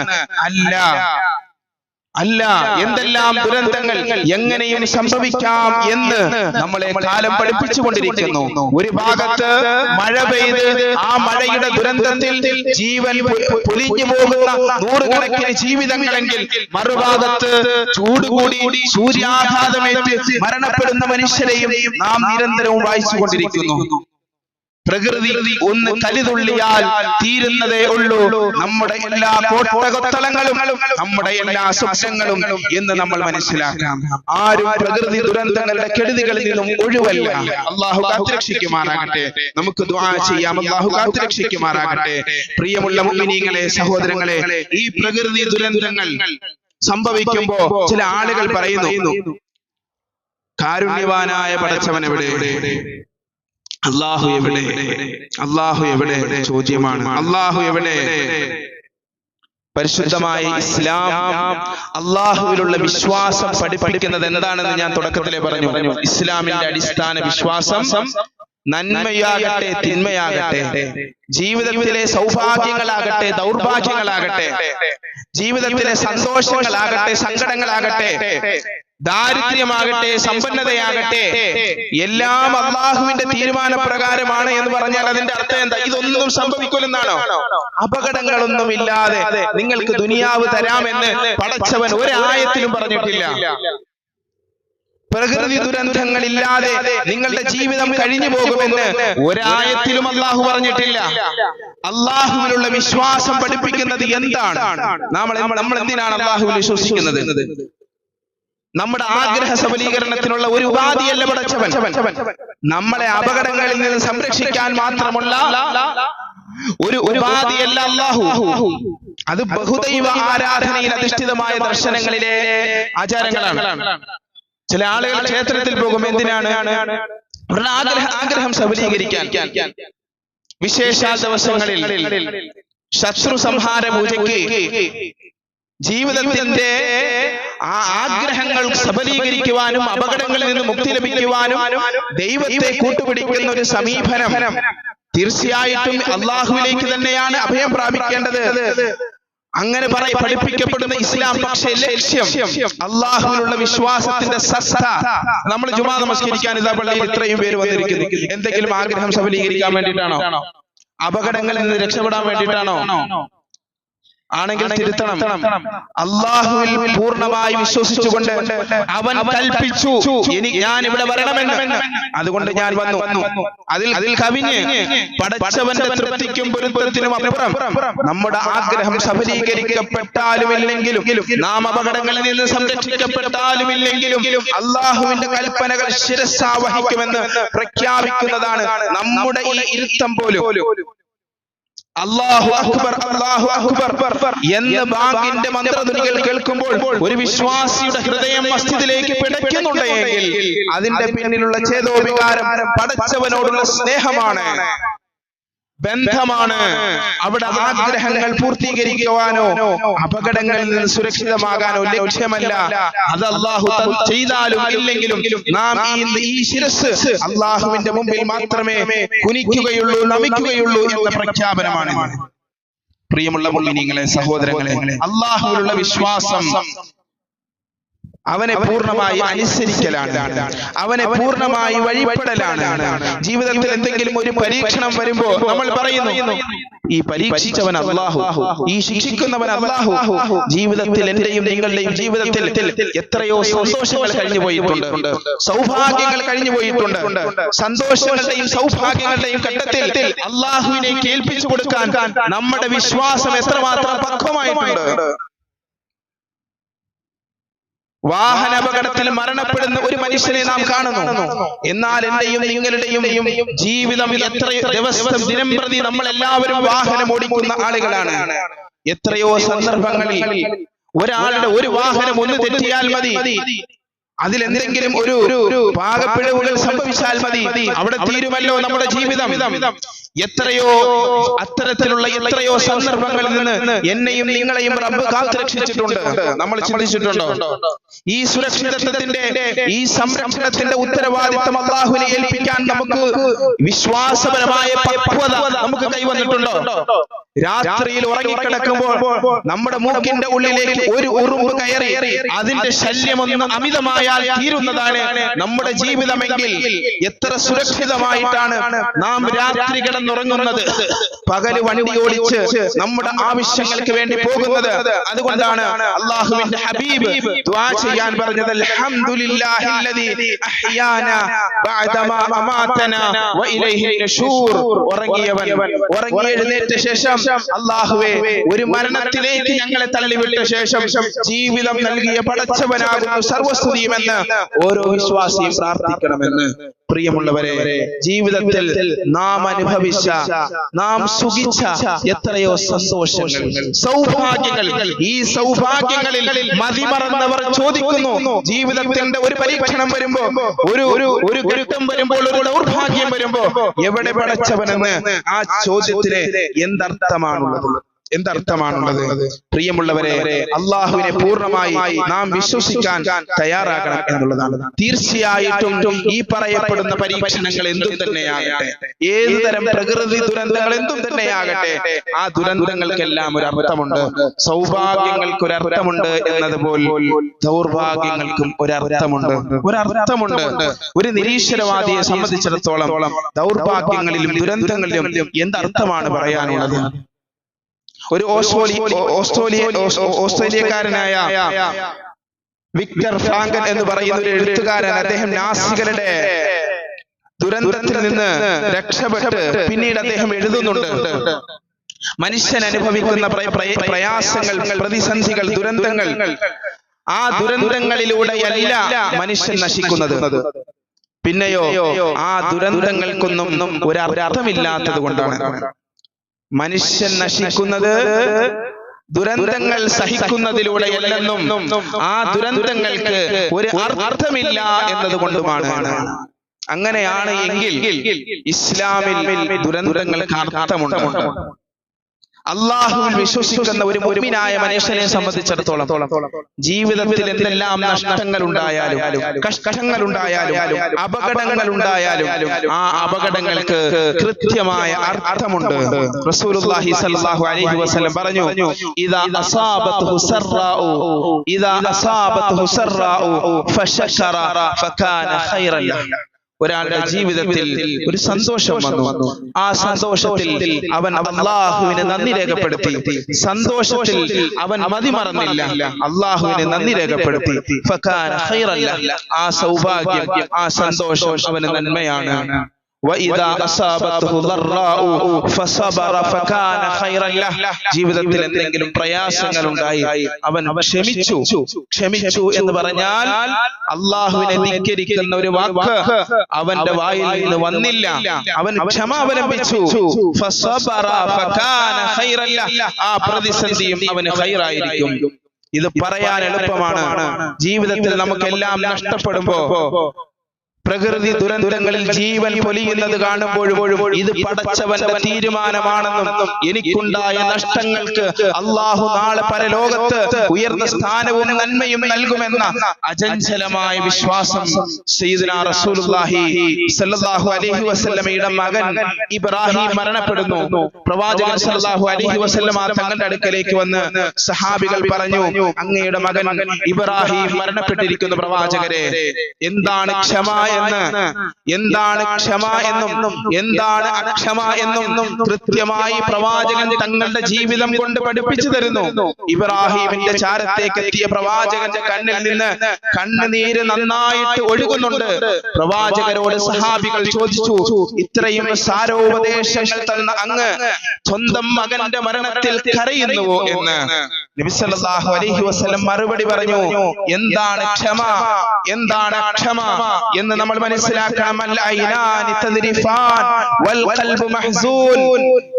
അല്ല, എന്തെല്ലാം ദുരന്തങ്ങൾ എങ്ങനെയും സംഭവിക്കാം എന്ന് നമ്മളെ കാലം പഠിപ്പിച്ചുകൊണ്ടിരിക്കുന്നു. ഒരു ഭാഗത്ത് മഴ പെയ്ത് ആ മഴയുടെ ദുരന്തത്തിൽ ജീവൻ പൊലിഞ്ഞു പോകുന്ന നൂറുകണക്കിന് ജീവിതങ്ങളെങ്കിൽ, മറുഭാഗത്ത് ചൂടുകൂടി സൂര്യാഘാതമേറ്റ് മരണപ്പെടുന്ന മനുഷ്യരെയും നാം നിരന്തരവും വായിച്ചുകൊണ്ടിരിക്കുന്നു. പ്രകൃതി ഒന്ന് കലിതുള്ളിയാൽ തീരുന്നതേ ഉള്ളൂ നമ്മുടെ എല്ലാ കോട്ടകൊത്തളങ്ങളും, നമ്മുടെ എല്ലാ സ്വപ്നങ്ങളും എന്ന് നമ്മൾ മനസ്സിലാക്കാം. ആരും പ്രകൃതി ദുരന്തങ്ങളുടെ കെടുതികളിൽ നിന്നും ഒഴിവല്ല. അള്ളാഹു കാത്തുരക്ഷിക്കുമാറാകട്ടെ. നമുക്ക് ദുആ ചെയ്യാം, അള്ളാഹു കാത്തുരക്ഷിക്കുമാറാകട്ടെ. പ്രിയമുള്ള മുഅ്മിനീങ്ങളെ, സഹോദരങ്ങളെ, ഈ പ്രകൃതി ദുരന്തങ്ങൾ സംഭവിക്കുമ്പോ ചില ആളുകൾ പറയുന്നു, കാരുണ്യവാനായ പടച്ചവൻ എവിടെ? അല്ലാഹു എവിടെ? അല്ലാഹു എവിടെ ചോദ്യമാണ്. അല്ലാഹു എവിടെ? പരിശുദ്ധമായ ഇസ്ലാം അള്ളാഹുവിലുള്ള വിശ്വാസം പഠിപ്പിക്കുന്നത് എന്താണെന്ന് ഞാൻ തുടക്കത്തിലേ പറഞ്ഞു. ഇസ്ലാമിന്റെ അടിസ്ഥാന വിശ്വാസം നന്മയാകട്ടെ തിന്മയാകട്ടെ, ജീവിതത്തിലെ സൗഭാഗ്യങ്ങളാകട്ടെ ദൗർഭാഗ്യങ്ങളാകട്ടെ, ജീവിതത്തിലെ സന്തോഷങ്ങളാകട്ടെ സങ്കടങ്ങളാകട്ടെ, ദാരിദ്ര്യമാകട്ടെ സമ്പന്നതയാകട്ടെ, എല്ലാം അള്ളാഹുവിന്റെ തീരുമാനപ്രകാരമാണ് എന്ന് പറഞ്ഞാൽ അതിന്റെ അർത്ഥം എന്താ? ഇതൊന്നും സംഭവിക്കില്ലെന്നാണോ? അപകടങ്ങളൊന്നും ഇല്ലാതെ നിങ്ങൾക്ക് ദുനിയാവ് തരാമെന്ന് പടച്ചവൻ ഒരായത്തിലും പറഞ്ഞിട്ടില്ല. പ്രകൃതി ദുരന്തങ്ങളില്ലാതെ നിങ്ങളുടെ ജീവിതം കഴിഞ്ഞു പോകുമെന്ന് ഒരായത്തിലും അള്ളാഹു പറഞ്ഞിട്ടില്ല. അള്ളാഹുവിലുള്ള വിശ്വാസം പഠിപ്പിക്കുന്നത് എന്താണ്? നമ്മൾ എന്തിനാണ് അള്ളാഹുവിൽ വിശ്വസിക്കുന്നത്? നമ്മുടെ ആഗ്രഹ സബലീകരണത്തിനുള്ള ഒരു ഉപാധിയല്ല പടച്ചവൻ. നമ്മളെ അപകടങ്ങളിൽ നിന്ന് സംരക്ഷിക്കാൻ മാത്രമുള്ള ഒരു ഉപാധിയല്ല അല്ലാഹു. അത് ബഹുദൈവ ആരാധനയിൽ അധിഷ്ഠിതമായ ദർശനങ്ങളിലെ ആചാരങ്ങളാണ്. ചില ആളുകൾ ക്ഷേത്രത്തിൽ പോകും. എന്തിനാണ്? ആഗ്രഹം സബലീകരിക്കാൻ. വിശേഷ ദിവസങ്ങളിൽ ശത്രു സംഹാര പൂജയ്ക്ക് ജീവിതത്തിന്റെ ആ ആഗ്രഹങ്ങൾ സബലീകരിക്കുവാനും അപകടങ്ങളിൽ നിന്ന് മുക്തി ലഭിക്കുവാനും ദൈവത്തെ കൂട്ടുപിടിക്കുന്ന ഒരു സമീപനം തീർച്ചയായിട്ടും അള്ളാഹുവിലേക്ക് തന്നെയാണ് അഭയം പ്രാപിക്കേണ്ടത്. അങ്ങനെ പഠിപ്പിക്കപ്പെടുന്ന ഇസ്ലാം. പക്ഷേ ലക്ഷ്യം അള്ളാഹുവിനുള്ള വിശ്വാസത്തിന്റെ സത്ത. നമ്മൾ ജുമാ നമസ്കരിക്കാൻ ഇതാ പള്ളിയിൽ ഇത്രയും പേര് വന്നിരിക്കുന്നു. എന്തെങ്കിലും ആഗ്രഹം സബലീകരിക്കാൻ വേണ്ടിയിട്ടാണോ? അപകടങ്ങളിൽ നിന്ന് രക്ഷപ്പെടാൻ വേണ്ടിയിട്ടാണോ? ആണെങ്കിൽ തിരുത്തണം. അള്ളാഹുവിൽ പൂർണ്ണമായി വിശ്വസിച്ചുകൊണ്ട് അവൻ കൽപ്പിച്ചു ഞാൻ ഇവിടെ വരണമെന്ന്, അതുകൊണ്ട് ഞാൻ വന്നു. അതിൽ കവിഞ്ഞ് പടച്ചവന്റെ തൃപ്തിക്കും പൊരുത്തത്തിനും അപ്പുറം നമ്മുടെ ആഗ്രഹം സഫലീകരിക്കപ്പെട്ടാലും ഇല്ലെങ്കിലും, നാം അപകടങ്ങളിൽ നിന്ന് സംരക്ഷിക്കപ്പെട്ടാലും ഇല്ലെങ്കിലും അള്ളാഹുവിന്റെ കൽപ്പനകൾ ശിരസാവഹിക്കുമെന്ന് പ്രഖ്യാപിക്കുന്നതാണ് നമ്മുടെ ഈ ഇരുത്തം പോലും. അല്ലാഹു അക്ബർ അല്ലാഹു അക്ബർ എന്ന ബാങ്കിന്റെ മന്ത്രധ്വനികൾ കേൾക്കുമ്പോൾ ഒരു വിശ്വാസിയുടെ ഹൃദയം മസ്ജിദിലേക്ക് പിടയ്ക്കുന്നുണ്ടെങ്കിൽ അതിന്റെ പിന്നിലുള്ള ചേതോവികാരം പടച്ചവനോടുള്ള സ്നേഹമാണ്, ബന്ധമാണ്. അവിടെ ആഗ്രഹങ്ങൾ പൂർത്തീകരിക്കുവാനോ അപകടങ്ങളിൽ നിന്ന് സുരക്ഷിതമാകാനോ ലക്ഷ്യമല്ല. അത് അല്ലാഹു ചെയ്താലും ഇല്ലെങ്കിലും നാം ഈ ശിരസ് അല്ലാഹുവിന്റെ മുമ്പിൽ മാത്രമേ കുനിക്കുകയുള്ളൂ, നമിക്കുകയുള്ളൂ എന്ന പ്രഖ്യാപനമാണ്. പ്രിയമുള്ള മുഅ്മിനീങ്ങളെ, സഹോദരങ്ങളെ, അല്ലാഹുവിലുള്ള വിശ്വാസം അവനെ പൂർണ്ണമായി അനുസരിക്കലാണ്, അവനെ പൂർണ്ണമായി വഴിപ്പെടലാണ്. ജീവിതത്തിൽ എന്തെങ്കിലും ഒരു പരീക്ഷണം വരുമ്പോ നമ്മൾ പറയുന്നു ഈ പരീക്ഷിച്ചവൻ അല്ലാഹു, ഈ ശിക്ഷിക്കുന്നവൻ അല്ലാഹു. ജീവിതത്തിൽ എന്റെയും നിങ്ങളുടെയും ജീവിതത്തിൽ എത്രയോ സന്തോഷങ്ങൾ കഴിഞ്ഞു പോയിട്ടുണ്ട്, സൗഭാഗ്യങ്ങൾ കഴിഞ്ഞു പോയിട്ടുണ്ട്. സന്തോഷങ്ങളുടെയും സൗഭാഗ്യങ്ങളുടെയും ഘട്ടത്തിൽ അല്ലാഹുവിനെ കേൾപ്പിച്ചു കൊടുക്കാൻ നമ്മുടെ വിശ്വാസം എത്രമാത്രം പക്വമായിട്ടുണ്ട്. വാഹനാപകടത്തിൽ മരണപ്പെടുന്ന ഒരു മനുഷ്യനെ നാം കാണുന്നു. എന്നാൽ എന്റെയും നിങ്ങളുടെയും ജീവിതം എത്രയോ ദിവസം ദിനം പ്രതി നമ്മൾ എല്ലാവരും വാഹനം ഓടിക്കുന്ന ആളുകളാണ്. എത്രയോ സന്ദർഭങ്ങളിൽ ഒരാളുടെ ഒരു വാഹനം ഒന്ന് തെറ്റിയാൽ മതി, അതിലെന്തെങ്കിലും ഒരു പാകപ്പിഴവുകൾ സംഭവിച്ചാൽ മതി, അവിടെ തീരുമല്ലോ നമ്മുടെ ജീവിതം. അത്തരത്തിലുള്ള എത്രയോ സന്ദർഭങ്ങളിൽ നിന്ന് എന്നെയും നിങ്ങളെയും റബ്ബ് കാത്തുരക്ഷിച്ചിട്ടുണ്ട്. നമ്മൾ ചിന്തിച്ചിട്ടുണ്ടോ? ഈ സുരക്ഷിതത്വത്തിന്റെ, ഈ സംരക്ഷണത്തിന്റെ ഉത്തരവാദിത്തം അല്ലാഹുവിനെ ഏൽപ്പിക്കാൻ നമുക്ക് വിശ്വാസപരമായ പക്വത നമുക്ക് കൈവന്നിട്ടുണ്ടോ? രാത്രിയിൽ ഉറങ്ങിക്കിടക്കുമ്പോൾ നമ്മുടെ മൂക്കിന്റെ ഉള്ളിലേക്ക് ഒരു ഉറുമ്പ് കയറി അതിന്റെ ശല്യമൊന്ന് അമിതമായാൽ തീരുന്നതാണ് നമ്മുടെ ജീവിതമെങ്കിൽ എത്ര സുരക്ഷിതമായിട്ടാണ് നാം രാത്രി കിടന്നുറങ്ങുന്നത്, പകല് വണ്ടി ഓടിച്ച് നമ്മുടെ ആവശ്യങ്ങൾക്ക് വേണ്ടി പോകുന്നത്. അതുകൊണ്ടാണ് അല്ലാഹുവിന്റെ ഹബീബ് ദുആ ചെയ്യാൻ പറഞ്ഞത്, അൽഹംദുലില്ലാഹില്ലദീ അഹ്യാനാ ബഅദമാ അമാതനാ വഇലൈഹി നുശൂർ. ഉറങ്ങി എഴുന്നേറ്റ ശേഷം അല്ലാഹുവേ, ഒരു മരണത്തിലേക്ക് ഞങ്ങളെ തള്ളിവിട്ട ശേഷം ജീവിതം നൽകിയ പടച്ചവനാകുന്നു സർവസ്തുതിയുമെന്ന് ഓരോ വിശ്വാസിയും പ്രാർത്ഥിക്കണമെന്ന്. പ്രിയമുള്ളവരെ, ജീവിതത്തിൽ നാം അനുഭവിച്ച, നാം സുഖിച്ച എത്രയോ സന്തോഷങ്ങൾ, സൗഭാഗ്യങ്ങൾ, ഈ സൗഭാഗ്യങ്ങളിൽ മതിമറന്നവർ ചോദിക്കുന്നു, ജീവിതത്തിന്റെ ഒരു പരീക്ഷണം വരുമ്പോ, ഒരു ഗുരുത്വം വരുമ്പോൾ, ഒരു ദൗർഭാഗ്യം വരുമ്പോ എവിടെ പടച്ചവനെന്ന് ആ ചോദ്യത്തിന് എന്തർത്ഥമാണുള്ളത്? എന്തർത്ഥമാണുള്ളത്? പ്രിയമുള്ളവരെ, അള്ളാഹുവിനെ പൂർണ്ണമായി നാം വിശ്വസിക്കാൻ തയ്യാറാകണം എന്നുള്ളതാണ്. തീർച്ചയായിട്ടും ഈ പറയപ്പെടുന്ന പരീക്ഷണങ്ങൾ എന്തും തന്നെയാകട്ടെ, ഏതു തരം പ്രകൃതി ദുരന്തങ്ങൾ എന്തും തന്നെയാകട്ടെ, ആ ദുരന്തങ്ങൾക്കെല്ലാം ഒരു അർത്ഥമുണ്ട്. സൗഭാഗ്യങ്ങൾക്ക് ഒരു അർത്ഥമുണ്ട് എന്നതുപോലെ ദൗർഭാഗ്യങ്ങൾക്കും ഒരർത്ഥമുണ്ട്. ഒരു നിരീശ്വരവാദിയെ സംബന്ധിച്ചിടത്തോളം ദൗർഭാഗ്യങ്ങളിലും ദുരന്തങ്ങളിലും എന്തർത്ഥമാണ് പറയാനുള്ളത്? ഒരു ഓസ്ട്രേലിയക്കാരനായ വിക്ടർ ഫ്രാങ്കൻ എന്ന് പറയുന്ന ഒരു എഴുത്തുകാരൻ, അദ്ദേഹം നാസികളുടെ ദുരന്തത്തിൽ നിന്ന് രക്ഷപ്പെട്ട് പിന്നീട് അദ്ദേഹം എഴുതുന്നുണ്ട്, മനുഷ്യൻ അനുഭവിക്കുന്ന പ്രയാസങ്ങൾ, പ്രതിസന്ധികൾ, ദുരന്തങ്ങൾ, ആ ദുരന്തങ്ങളിലൂടെയല്ല മനുഷ്യൻ നശിക്കുന്നത്. പിന്നെയോ ആ ദുരന്തങ്ങൾക്കൊന്നും ഒരർത്ഥമില്ലാത്തത് കൊണ്ടാണ് മനുഷ്യൻ നശിക്കുന്നത്. ദുരന്തങ്ങൾ സഹിക്കുന്നതിലൂടെയല്ലെന്നും ആ ദുരന്തങ്ങൾക്ക് ഒരു അർത്ഥമില്ല എന്നതുകൊണ്ടുമാണ്. അങ്ങനെയാണ് എങ്കിൽ ഇസ്ലാമിൽ ദുരന്തങ്ങൾക്ക് അർത്ഥമുണ്ട്. അള്ളാഹുവിൽ വിശ്വസിക്കുന്ന ഒരു മുഅ്മിനായ മനുഷ്യനെ സംബന്ധിച്ചിടത്തോളം ജീവിതത്തിൽ എന്തെല്ലാം നഷ്ടങ്ങൾ ഉണ്ടായാലും, കഷ്ടങ്ങൾ ഉണ്ടായാലും, അപകടങ്ങൾ ഉണ്ടായാലും, ആ അപകടങ്ങൾക്ക് കൃത്യമായ അർത്ഥമുണ്ട്. റസൂലുള്ളാഹി സ്വല്ലല്ലാഹു അലൈഹി വസല്ലം പറഞ്ഞു, ഇദാ അസാബത്ഹു സറാഉ ഫശകറ ഫകാന ഖൈറൻ ലഹു. ഒരാളുടെ ജീവിതത്തിൽ ഒരു സന്തോഷം വന്നു, ആ സന്തോഷത്തിൽ അവൻ അല്ലാഹുവിനെ നന്ദി രേഖപ്പെടുത്തി. സന്തോഷത്തിൽ അവൻ മതിമറന്നില്ല, അല്ലാഹുവിനെ നന്ദി രേഖപ്പെടുത്തി. ഫകാന ഖൈറൻ ലഹു. ആ സൗഭാഗ്യം, ആ സന്തോഷം അവന് നന്മയാണ്. وَإِذَا أَصَابَتْهُ ضَرَّاءُ فَصَبَرَ فَكَانَ خَيْرًا لَهُ. ജീവിതത്തിൽ എന്തെങ്കിലും പ്രയാസങ്ങൾ ഉണ്ടായി അവൻ ക്ഷമിച്ചു എന്ന് പറഞ്ഞാൽ അല്ലാഹുവിനെ ധിക്കരിക്കുന്ന ഒരു വാക്ക് അവന്റെ വായിൽ നിന്ന് വന്നില്ല, അവൻ ക്ഷമ അവലംബിച്ചു. فَصَبَرَ فَكَانَ خَيْرًا لَهُ. ആ പ്രതിസന്ധിയും അവന് ഖൈറായിരിക്കും. ഇത് പറയാൻ എളുപ്പമാണ്. ജീവിതത്തിൽ നമുക്കെല്ലാം നഷ്ടപ്പെടുമ്പോ, പ്രകൃതി ദുരന്തങ്ങളിൽ ജീവൻ പൊലിയുന്നത് കാണുമ്പോഴും ഇത് പടച്ചവന്റെ തീരുമാനമാണെന്നും എനിക്കുണ്ടായ നഷ്ടങ്ങൾക്ക് അല്ലാഹു നാളെ പരലോകത്ത് ഉയർന്ന സ്ഥാനവും നന്മയും നൽകുമെന്ന അചഞ്ചലമായ വിശ്വാസം സയ്യിദുനാ റസൂലുള്ളാഹി സ്വല്ലല്ലാഹു അലൈഹി വസല്ലമയുടെ മകൻ ഇബ്രാഹിം മരണപ്പെടുന്നു. പ്രവാചകൻ സ്വല്ലല്ലാഹു അലൈഹി വസല്ലമ തങ്ങളുടെ അടുക്കലേക്ക് വന്ന് സഹാബികൾ പറഞ്ഞു, അങ്ങയുടെ മകൻ ഇബ്രാഹിം മരണപ്പെട്ടിരിക്കുന്നു പ്രവാചകരെ, എന്താണ് ക്ഷമ എന്താണ് ക്ഷമ എന്നും എന്താണ് അക്ഷമ എന്നും കൃത്യമായി പ്രവാചകൻ തങ്ങളുടെ ജീവിതം കൊണ്ട് പഠിപ്പിച്ചു തരുന്നു. ഇബ്രാഹിമിന്റെ ചാരത്തേക്ക് എത്തിയ പ്രവാചകന്റെ കണ്ണിൽ നിന്ന് കണ്ണുനീര് നന്നായിട്ട് ഒഴുകുന്നുണ്ട്. പ്രവാചകരോട് സഹാബികൾ ചോദിച്ചു, ഇത്രയും സാരോപദേശങ്ങൾ തന്ന അങ്ങ് സ്വന്തം മകന്റെ മരണത്തിൽ കരയുന്നുവോ എന്ന്. നബി സല്ലല്ലാഹു അലൈഹി വസല്ലം മറുപടി പറഞ്ഞു, എന്താണ് ക്ഷമ, എന്താണ് അക്ഷമ എന്ന് നമ്മൾ മനസ്സിലാക്കണം.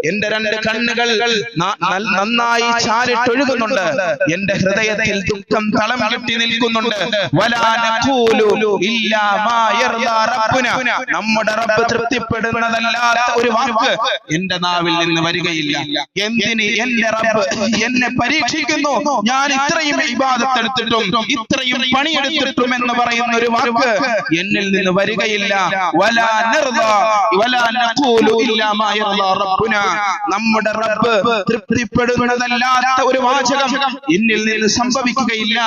എന്റെ രണ്ട് കണ്ണുകൾ നന്നായി ചാരിട്ടൊഴുകുന്നുണ്ട്, എന്റെ ഹൃദയത്തിൽ ദുഃഖം തളം കെട്ടി നിൽക്കുന്നുണ്ട്. നമ്മുടെ റബ്ബ് തൃപ്തിപ്പെടുന്നതല്ലാത്ത ഒരു വാക്ക് എന്റെ നാവിൽ നിന്ന് വരികയില്ല. എന്തിന് എന്റെ റബ്ബ് എന്നെ പരീക്ഷിക്കുന്നു, ഞാൻ ഇത്രയും ഇബാദത്ത് എടുത്തിട്ടും ഇത്രയും പണിയെടുത്തിട്ടും എന്ന് പറയുന്ന ഒരു വാക്ക് എന്നിൽ നിന്ന് വരികയില്ല. നമ്മുടെ റബ്ബ് തൃപ്തിപ്പെടുന്നതല്ലാത്ത ഒരു വാചകം എന്നിൽ നിന്ന് സംഭവിക്കുകയില്ല.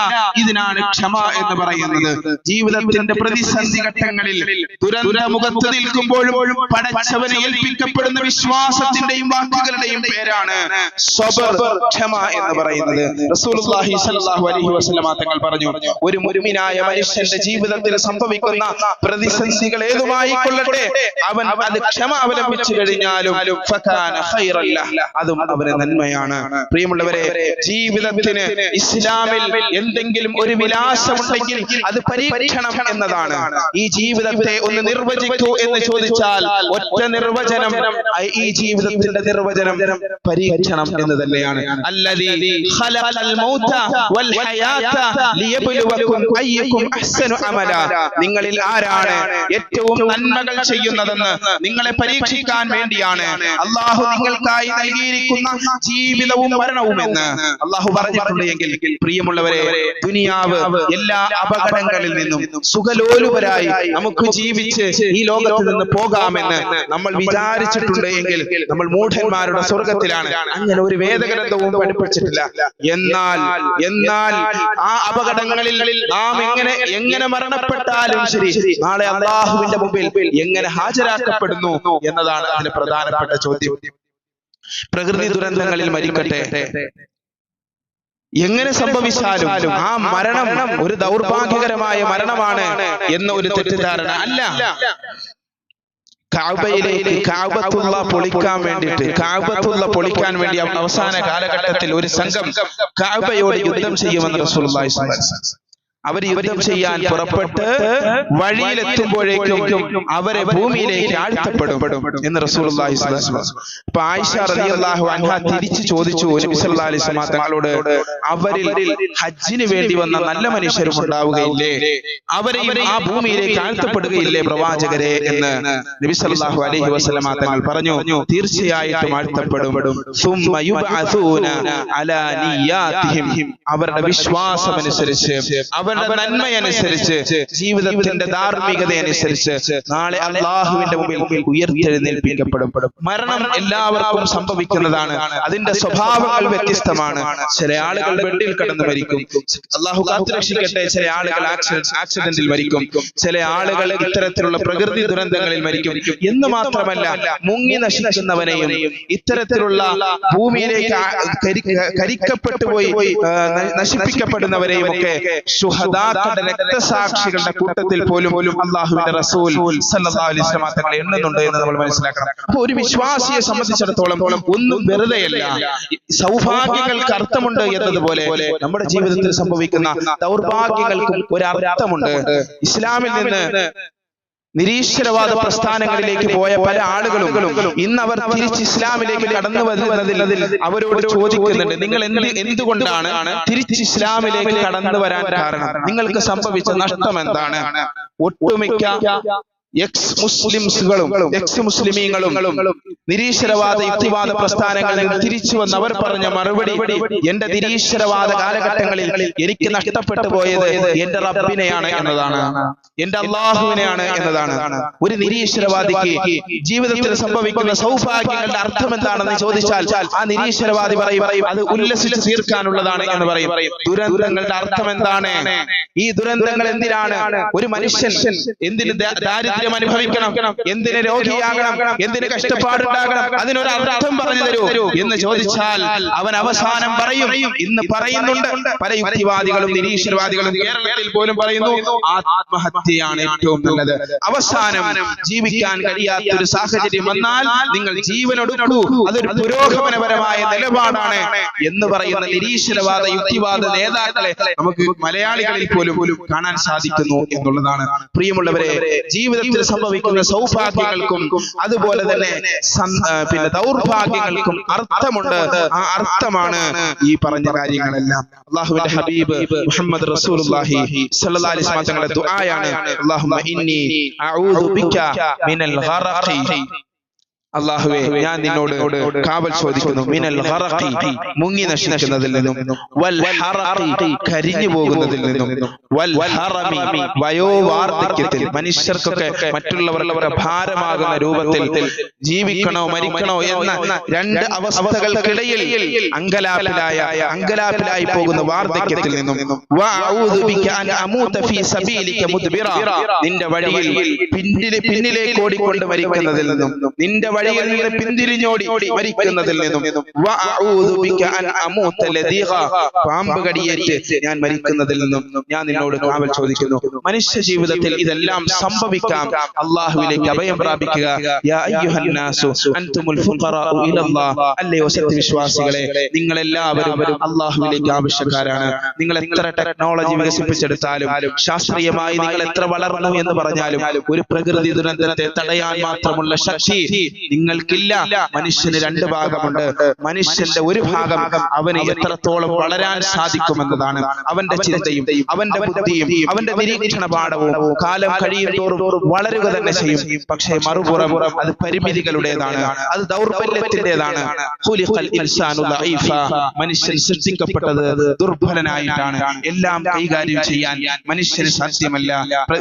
ഇതിനാണ് ക്ഷമ എന്ന് പറയുന്നത്. ജീവിതത്തിന്റെ പ്രതിസന്ധി ഘട്ടങ്ങളിൽ ദുരന്തമുഖത്ത് നിൽക്കുമ്പോഴും പടച്ചവനെ ഏൽപ്പിക്കപ്പെടുന്ന വിശ്വാസത്തിന്റെയും വാക്കുകളുടെയും പേരാണ് സബർ, ക്ഷമ എന്ന് പറയുന്നത്. റസൂലുള്ളാഹി സ്വല്ലല്ലാഹു അലൈഹി വസല്ലം തങ്ങൾ പറഞ്ഞു, ഒരു മുഅ്മിനായ മനുഷ്യന്റെ ജീവിതത്തിൽ സംഭവിക്കുന്ന പ്രതിസന്ധികൾ ഏതുമായിക്കൊള്ളട്ടെ, അവൻ അത് ക്ഷമ അവലംബിച്ചു കഴിഞ്ഞാലും ഫകാന ഖൈറൻ ലഹു, അതും അവന് നന്മയാണ്. പ്രിയമുള്ളവരെ, ജീവിതത്തിന് ഇസ്ലാമിൽ എന്തെങ്കിലും ഒരു വിലാസമുണ്ടെങ്കിൽ അത് പരീക്ഷണം എന്നതാണ്. ഈ ജീവിതത്തെ ഒന്ന് നിർവചിക്കൂ എന്ന് ചോദിച്ചാൽ ഒറ്റ നിർവചനം, ഈ ജീവിതത്തിന്റെ നിർവചനം പരീക്ഷണം എന്ന് തന്നെയാണ്. അല്ലദീ ഖലഖൽ മൗത വൽ ഹയാത ലിയബ്ലുവകും അയ്യകും അഹ്സനു അമല. നിങ്ങളിൽ ആരാണ് ഏറ്റവും നന്മകൾ ചെയ്യുന്നതെന്ന് നിങ്ങളെ പരീക്ഷിക്കാൻ വേണ്ടിയാണ് അല്ലാഹു നിങ്ങൾക്കായി നൽകിയിരിക്കുന്ന ജീവിതവും മരണവും എന്ന് അല്ലാഹു പറഞ്ഞിട്ടുണ്ട്. എങ്കിൽ പ്രിയമുള്ളവരെ, ദുനിയാവ് എല്ലാ അപകടങ്ങളിൽ നിന്നും സുഖലോലുപരായി നമുക്ക് ജീവിച്ച് ഈ ലോകത്ത് നിന്ന് പോകാമെന്ന് നമ്മൾ വിചാരിച്ചിട്ടുണ്ട് എങ്കിൽ നമ്മൾ മൂഢന്മാരുടെ സ്വർഗത്തിലാണ്. അങ്ങനെ ഒരു വേദഗ്രന്ഥവും പഠിപ്പിച്ചിട്ടില്ല. എന്നാൽ ആ അപകടങ്ങളിൽ നാം എങ്ങനെ മരണപ്പെട്ടാലും ശരി, നാളെ അല്ലാഹുവിന്റെ മുമ്പിൽ എങ്ങനെ ഹാജരാക്കപ്പെടുന്നു എന്നതാണ് അതിന് പ്രധാനപ്പെട്ട ചോദ്യം. പ്രകൃതി ദുരന്തങ്ങളിൽ മരിക്കട്ടെ, എങ്ങനെ സംഭവിച്ചാലും ആ മരണം ഒരു ദൗർഭാഗ്യകരമായ മരണമാണ് എന്ന ഒരു തെറ്റിദ്ധാരണ അല്ല. കഅബയിലേക്ക് കഅബത്തുള്ള പൊളിക്കാൻ വേണ്ടി അവസാന കാലഘട്ടത്തിൽ ഒരു സംഘം കഅബയോട് യുദ്ധം ചെയ്യുമെന്ന് റസൂലുള്ളാഹി സ്വല്ലല്ലാഹു അലൈഹി വസല്ലം അവർ യുദ്ധം ചെയ്യാൻ പുറപ്പെട്ട് വഴിയിലെത്തുമ്പോഴേക്കും അവരെ ഭൂമിയിലേക്ക് ആഴ്ത്തപ്പെടും എന്ന് റസൂലുള്ളാഹി സ്വല്ലല്ലാഹു അലൈഹി വസല്ലം. അപ്പൊ ആയിഷ റളിയല്ലാഹു അൻഹ തിരിച്ചു ചോദിച്ചു നബി സല്ലല്ലാഹു അലൈഹി വസല്ലം തങ്ങളോട്, അവരിൽ ഹജ്ജിന് വേണ്ടി വന്ന നല്ല മനുഷ്യരും ഉണ്ടാവുകയില്ലേ? അവരെയും ആ ഭൂമിയിലേക്ക് ആഴ്ത്തപ്പെടുകയില്ലേ പ്രവാചകരെ എന്ന് നബി സല്ലല്ലാഹു അലൈഹി വസല്ലം തങ്ങൾ പറഞ്ഞു, തീർച്ചയായിട്ടും ആഴ്ത്തപ്പെടും. സുമ്മ യുബ്അസൂന അലാ നിയ്യാതിഹിം, അവരുടെ വിശ്വാസമനുസരിച്ച്, അവരുടെ നന്മയനുസരിച്ച്, ജീവിതത്തിന്റെ ധാർമ്മികതയനുസരിച്ച് നാളെ അല്ലാഹുവിന്റെ മുമ്പിൽ ഉയർത്തെഴുന്നേൽപ്പിക്കപ്പെടും. മരണം എല്ലാവർക്കും സംഭവിക്കുന്നതാണ്. അതിന്റെ സ്വഭാവങ്ങൾ വ്യത്യസ്തമാണ്. ചില ആളുകൾ ബെഡിൽ കിടന്ന് മരിക്കും, അല്ലാഹു കാത്തുരക്ഷിക്കട്ടെ. ചില ആളുകൾ ആക്സിഡന്റിൽ മരിക്കും, ചില ആളുകൾ ഇത്തരത്തിലുള്ള പ്രകൃതി ദുരന്തങ്ങളിൽ മരിക്കും. എന്ന് മാത്രമല്ല, മുങ്ങി നശിക്കുന്നവനെയും ഇത്തരത്തിലുള്ള ഭൂമിയിലേക്ക് കരിക്കപ്പെട്ടു പോയി നശിപ്പിക്കപ്പെടുന്നവരെയും ഒക്കെ ശുഹദാക്കളുടെ രക്തസാക്ഷികളുടെ കൂട്ടത്തിൽ പോലും അല്ലാഹുവിന്റെ റസൂൽ സല്ലല്ലാഹു അലൈഹി വസല്ലം തങ്ങൾ എണ്ണുന്നുണ്ട് എന്ന് നമ്മൾ മനസ്സിലാക്കണം. അപ്പോൾ ഒരു വിശ്വാസിയെ സംബന്ധിച്ചിടത്തോളം ഒന്നും വെറുതെയല്ല. സൗഭാഗ്യങ്ങൾക്ക് അർത്ഥമുണ്ട് എന്നതുപോലെ നമ്മുടെ ജീവിതത്തിൽ സംഭവിക്കുന്ന ദൗർഭാഗ്യങ്ങൾക്കും ഒരു അർത്ഥമുണ്ട്. ഇസ്ലാമിൽ നിന്ന് നിരീശ്വരവാദ പ്രസ്ഥാനങ്ങളിലേക്ക് പോയ പല ആളുകളും ഇന്ന് അവർ തിരിച്ച് ഇസ്ലാമിലേക്ക് കടന്നു വരുന്നതിൽ അവരോട് ചോദിക്കുന്നുണ്ട്, നിങ്ങൾ എന്തുകൊണ്ടാണ് തിരിച്ച് ഇസ്ലാമിലേക്ക് കടന്നു വരാൻ കാരണം? നിങ്ങൾക്ക് സംഭവിച്ച നഷ്ടം എന്താണ്? ഒട്ടുമിക്ക എക്സ് മുസ്ലിമീങ്ങളും നിരീശ്വരവാദ യുക്തിവാദ പ്രസ്ഥാനങ്ങളിൽ തിരിച്ചു വന്ന് അവർ പറഞ്ഞ മറുപടി, എന്റെ നിരീശ്വരവാദ കാലഘട്ടങ്ങളിൽ എനിക്ക് നഷ്ടപ്പെട്ടു പോയത് എന്റെ റബ്ബിനെയാണ് എന്നതാണ്, എന്റെ അല്ലാഹുവിനെയാണ് എന്നതാണ്. ഒരു നിരീശ്വരവാദിക്ക് ജീവിതത്തിൽ സംഭവിക്കുന്ന സൗഭാഗ്യങ്ങളുടെ അർത്ഥം എന്താണെന്ന് ചോദിച്ചാൽ ആ നിരീശ്വരവാദി പറയും, അത് ഉല്ലസിച്ച് തീർക്കാനുള്ളതാണ് എന്ന് പറയും. ദുരന്തങ്ങളുടെ അർത്ഥം എന്താണ്? ഈ ദുരന്തങ്ങൾ എന്തിനാണ്? ഒരു മനുഷ്യൻ എന്തിന് ദാരിദ്ര്യം അനുഭവിക്കണം, എന്തിന് രോഗിയാകണം, എന്തിന് കഷ്ടപ്പാടുണ്ടാകണം, അതിനൊരു അർത്ഥം പറഞ്ഞു തരൂ എന്ന് ചോദിച്ചാൽ അവൻ അവസാനം പറയും, ഇന്ന് പറയുന്നുണ്ട് പല യുക്തിവാദികളും നിരീശ്വരവാദികളും കേരളത്തിൽ പോലും പറയുന്നു, ആത്മഹത്യയാണ് ഏറ്റവും നല്ലത്. അവസാനം ജീവിക്കാൻ കഴിയാത്തൊരു സാഹചര്യം വന്നാൽ നിങ്ങൾ ജീവനൊടുക്കൂ, അതൊരു പുരോഗമനപരമായ നിലപാടാണ് എന്ന് പറയുന്ന നിരീശ്വരവാദ യുക്തിവാദ നേതാക്കളെ നമുക്ക് മലയാളികളിൽ പോലും കാണാൻ സാധിക്കുന്നു എന്നുള്ളതാണ്. പ്രിയമുള്ളവരെ, ജീവിതത്തിൽ സംഭവിക്കുന്ന സൗഭാഗ്യങ്ങൾക്കും അതുപോലെ തന്നെ ദൗർഭാഗ്യങ്ങൾക്കും അർത്ഥമുണ്ട്. ആ അർത്ഥമാണ് ഈ പറഞ്ഞ കാര്യങ്ങളെല്ലാം. അല്ലാഹുവിന്റെ ഹബീബ് മുഹമ്മദ് റസൂലുള്ളാഹി സ്വല്ലല്ലാഹു അലൈഹി വസല്ലം തങ്ങളുടെ ദുആയാണ്, അല്ലാഹുമ്മ ഇന്നി അഊദു ബിക മിനൽ ഗറഖി, അല്ലാഹുവേ ഞാൻ നിന്നോട് കാവൽ ചോദിക്കുന്നു, മിനൽ ഗറഖി മുങ്ങി നശിക്കുന്നതിൽ നിന്നും, വൽ ഹറഖി കരിഞ്ഞു പോകുന്നതിൽ നിന്നും, വൽ ഹറമി വയോവാർദ്ധക്യത്തിൽ മനുഷ്യർക്കൊക്കെ മറ്റുള്ളവരുടെ ഭാരമാകുന്ന രൂപത്തിൽ ജീവിക്കണോ മരിക്കണോ എന്ന രണ്ട് അവസ്ഥകൾക്കിടയിൽ അങ്കലാപ്പിലായി പോകുന്ന വാർദ്ധക്യത്തിൽ നിന്നും, വഅഊദു ബിക അൻ അമൂത ഫീ സബീലിക മുദ്ബിറ നിന്റെ വഴിയിൽ പിന്നിലേക്ക് ഓടിക്കൊണ്ട് മരിക്കുന്നതിൽ നിന്നും, നിന്റെ വഴിയിൽ നിന്ന് പിന്തിരിഞ്ഞോടി മരിക്കുന്നതിൽ നിന്നും, വഅഊദു ബിക അൻ അമൂത ലദീഖ പാമ്പ് കടിയേറ്റ് ഞാൻ മരിക്കുന്നതിൽ നിന്നും ഞാൻ നിന്നോട് കാവൽ ചോദിക്കുന്നു. മനുഷ്യ ജീവിതത്തിൽ ഇതെല്ലാം സംഭവിക്കാം. അല്ലാഹുവിലേക്ക് അഭയം പ്രാപിക്കുക. യാ അയ്യുഹൻ നാസു അൻതുമുൽ ഫുഖറാഉ ഇലല്ലാഹ്, അല്ലയോ സത്യവിശ്വാസികളെ നിങ്ങൾ എല്ലാവരും അല്ലാഹുവിലേക്ക് ആവശ്യക്കാരാണ്. നിങ്ങൾ എത്ര ടെക്നോളജി വികസിപ്പിച്ചെടുത്താലും, ശാസ്ത്രീയമായി നിങ്ങൾ എത്ര വളർന്നു എന്ന് പറഞ്ഞാലും, ഒരു പ്രകൃതി ദുരന്തത്തെ തടയാൻ മാത്രമുള്ള ശക്തി നിങ്ങൾക്കില്ല. മനുഷ്യന് രണ്ട് ഭാഗമുണ്ട്. മനുഷ്യന്റെ ഒരു ഭാഗം അവന് എത്രത്തോളം വളരാൻ സാധിക്കുമെന്നതാണ്. അവന്റെ ചിന്തയും അവന്റെ ബുദ്ധിയും അവന്റെ നിരീക്ഷണ പാഠവും കാലം കഴിയും തോറും വളരുക തന്നെ ചെയ്യും. പക്ഷേ മറുപുറം അത് പരിമിതികളുടേതാണ്, അത് ദൗർബല്യത്തിന്റേതാണ്. മനുഷ്യൻ സൃഷ്ടിക്കപ്പെട്ടത് ദുർബലനായിട്ടാണ്. എല്ലാം കൈകാര്യം ചെയ്യാൻ മനുഷ്യന് സാധ്യമല്ല.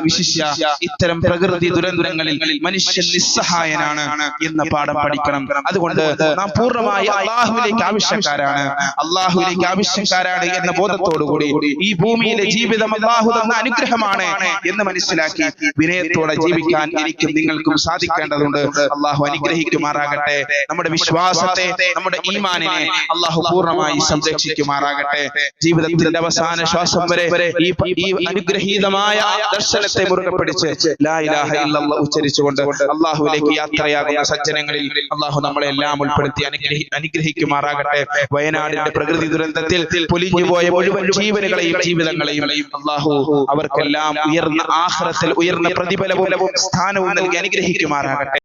വിശിഷ്യ ഇത്തരം പ്രകൃതി ദുരന്തങ്ങളിൽ മനുഷ്യൻ നിസ്സഹായനാണ് എന്ന പാഠം പഠിക്കണം. അതുകൊണ്ട് നാം പൂർണ്ണമായി അള്ളാഹുവിലേക്ക് ആവശ്യക്കാരാണ്, അള്ളാഹുവിലേക്ക് ആവശ്യക്കാരാണ് എന്ന ബോധത്തോടുകൂടി ഈ ഭൂമിയിലെ ജീവിതം അള്ളാഹു തന്ന അനുഗ്രഹമാണ് എന്ന് മനസ്സിലാക്കി വിനയത്തോടെ ജീവിക്കാൻ എനിക്കും നിങ്ങൾക്കും സാധിക്കേണ്ടതുണ്ട്. അള്ളാഹു അനുഗ്രഹിക്കുമാറാകട്ടെ. നമ്മുടെ വിശ്വാസത്തെ, നമ്മുടെ ഈമാനിനെ അള്ളാഹു പൂർണ്ണമായി സംരക്ഷിക്കുമാറാകട്ടെ. ജീവിതത്തിന്റെ അവസാന ശ്വാസം വരെ ഈ അനുഗ്രഹീതമായ ദർശനത്തെ മുറുകെ പിടിച്ച് ലാ ഇലാഹ ഇല്ലല്ലാഹ് ഉച്ചരിച്ചുകൊണ്ട് അള്ളാഹുവിലേക്ക് യാത്രയാകുന്ന സജ്ജനങ്ങളിൽ അള്ളാഹു നമ്മളെ എല്ലാം ഉൾപ്പെടുത്തി അനുഗ്രഹിക്കുമാറാകട്ടെ. വയനാടിന്റെ പ്രകൃതി ദുരന്തത്തിൽ പൊലിഞ്ഞുപോയ മുഴുവൻ ജീവനുകളെയും ജീവിതങ്ങളെയും അള്ളാഹു അവർക്കെല്ലാം ഉയർന്ന ആഖിറത്തിൽ ഉയർന്ന പ്രതിഫലവും സ്ഥാനവും നൽകി അനുഗ്രഹിക്കുമാറാകട്ടെ.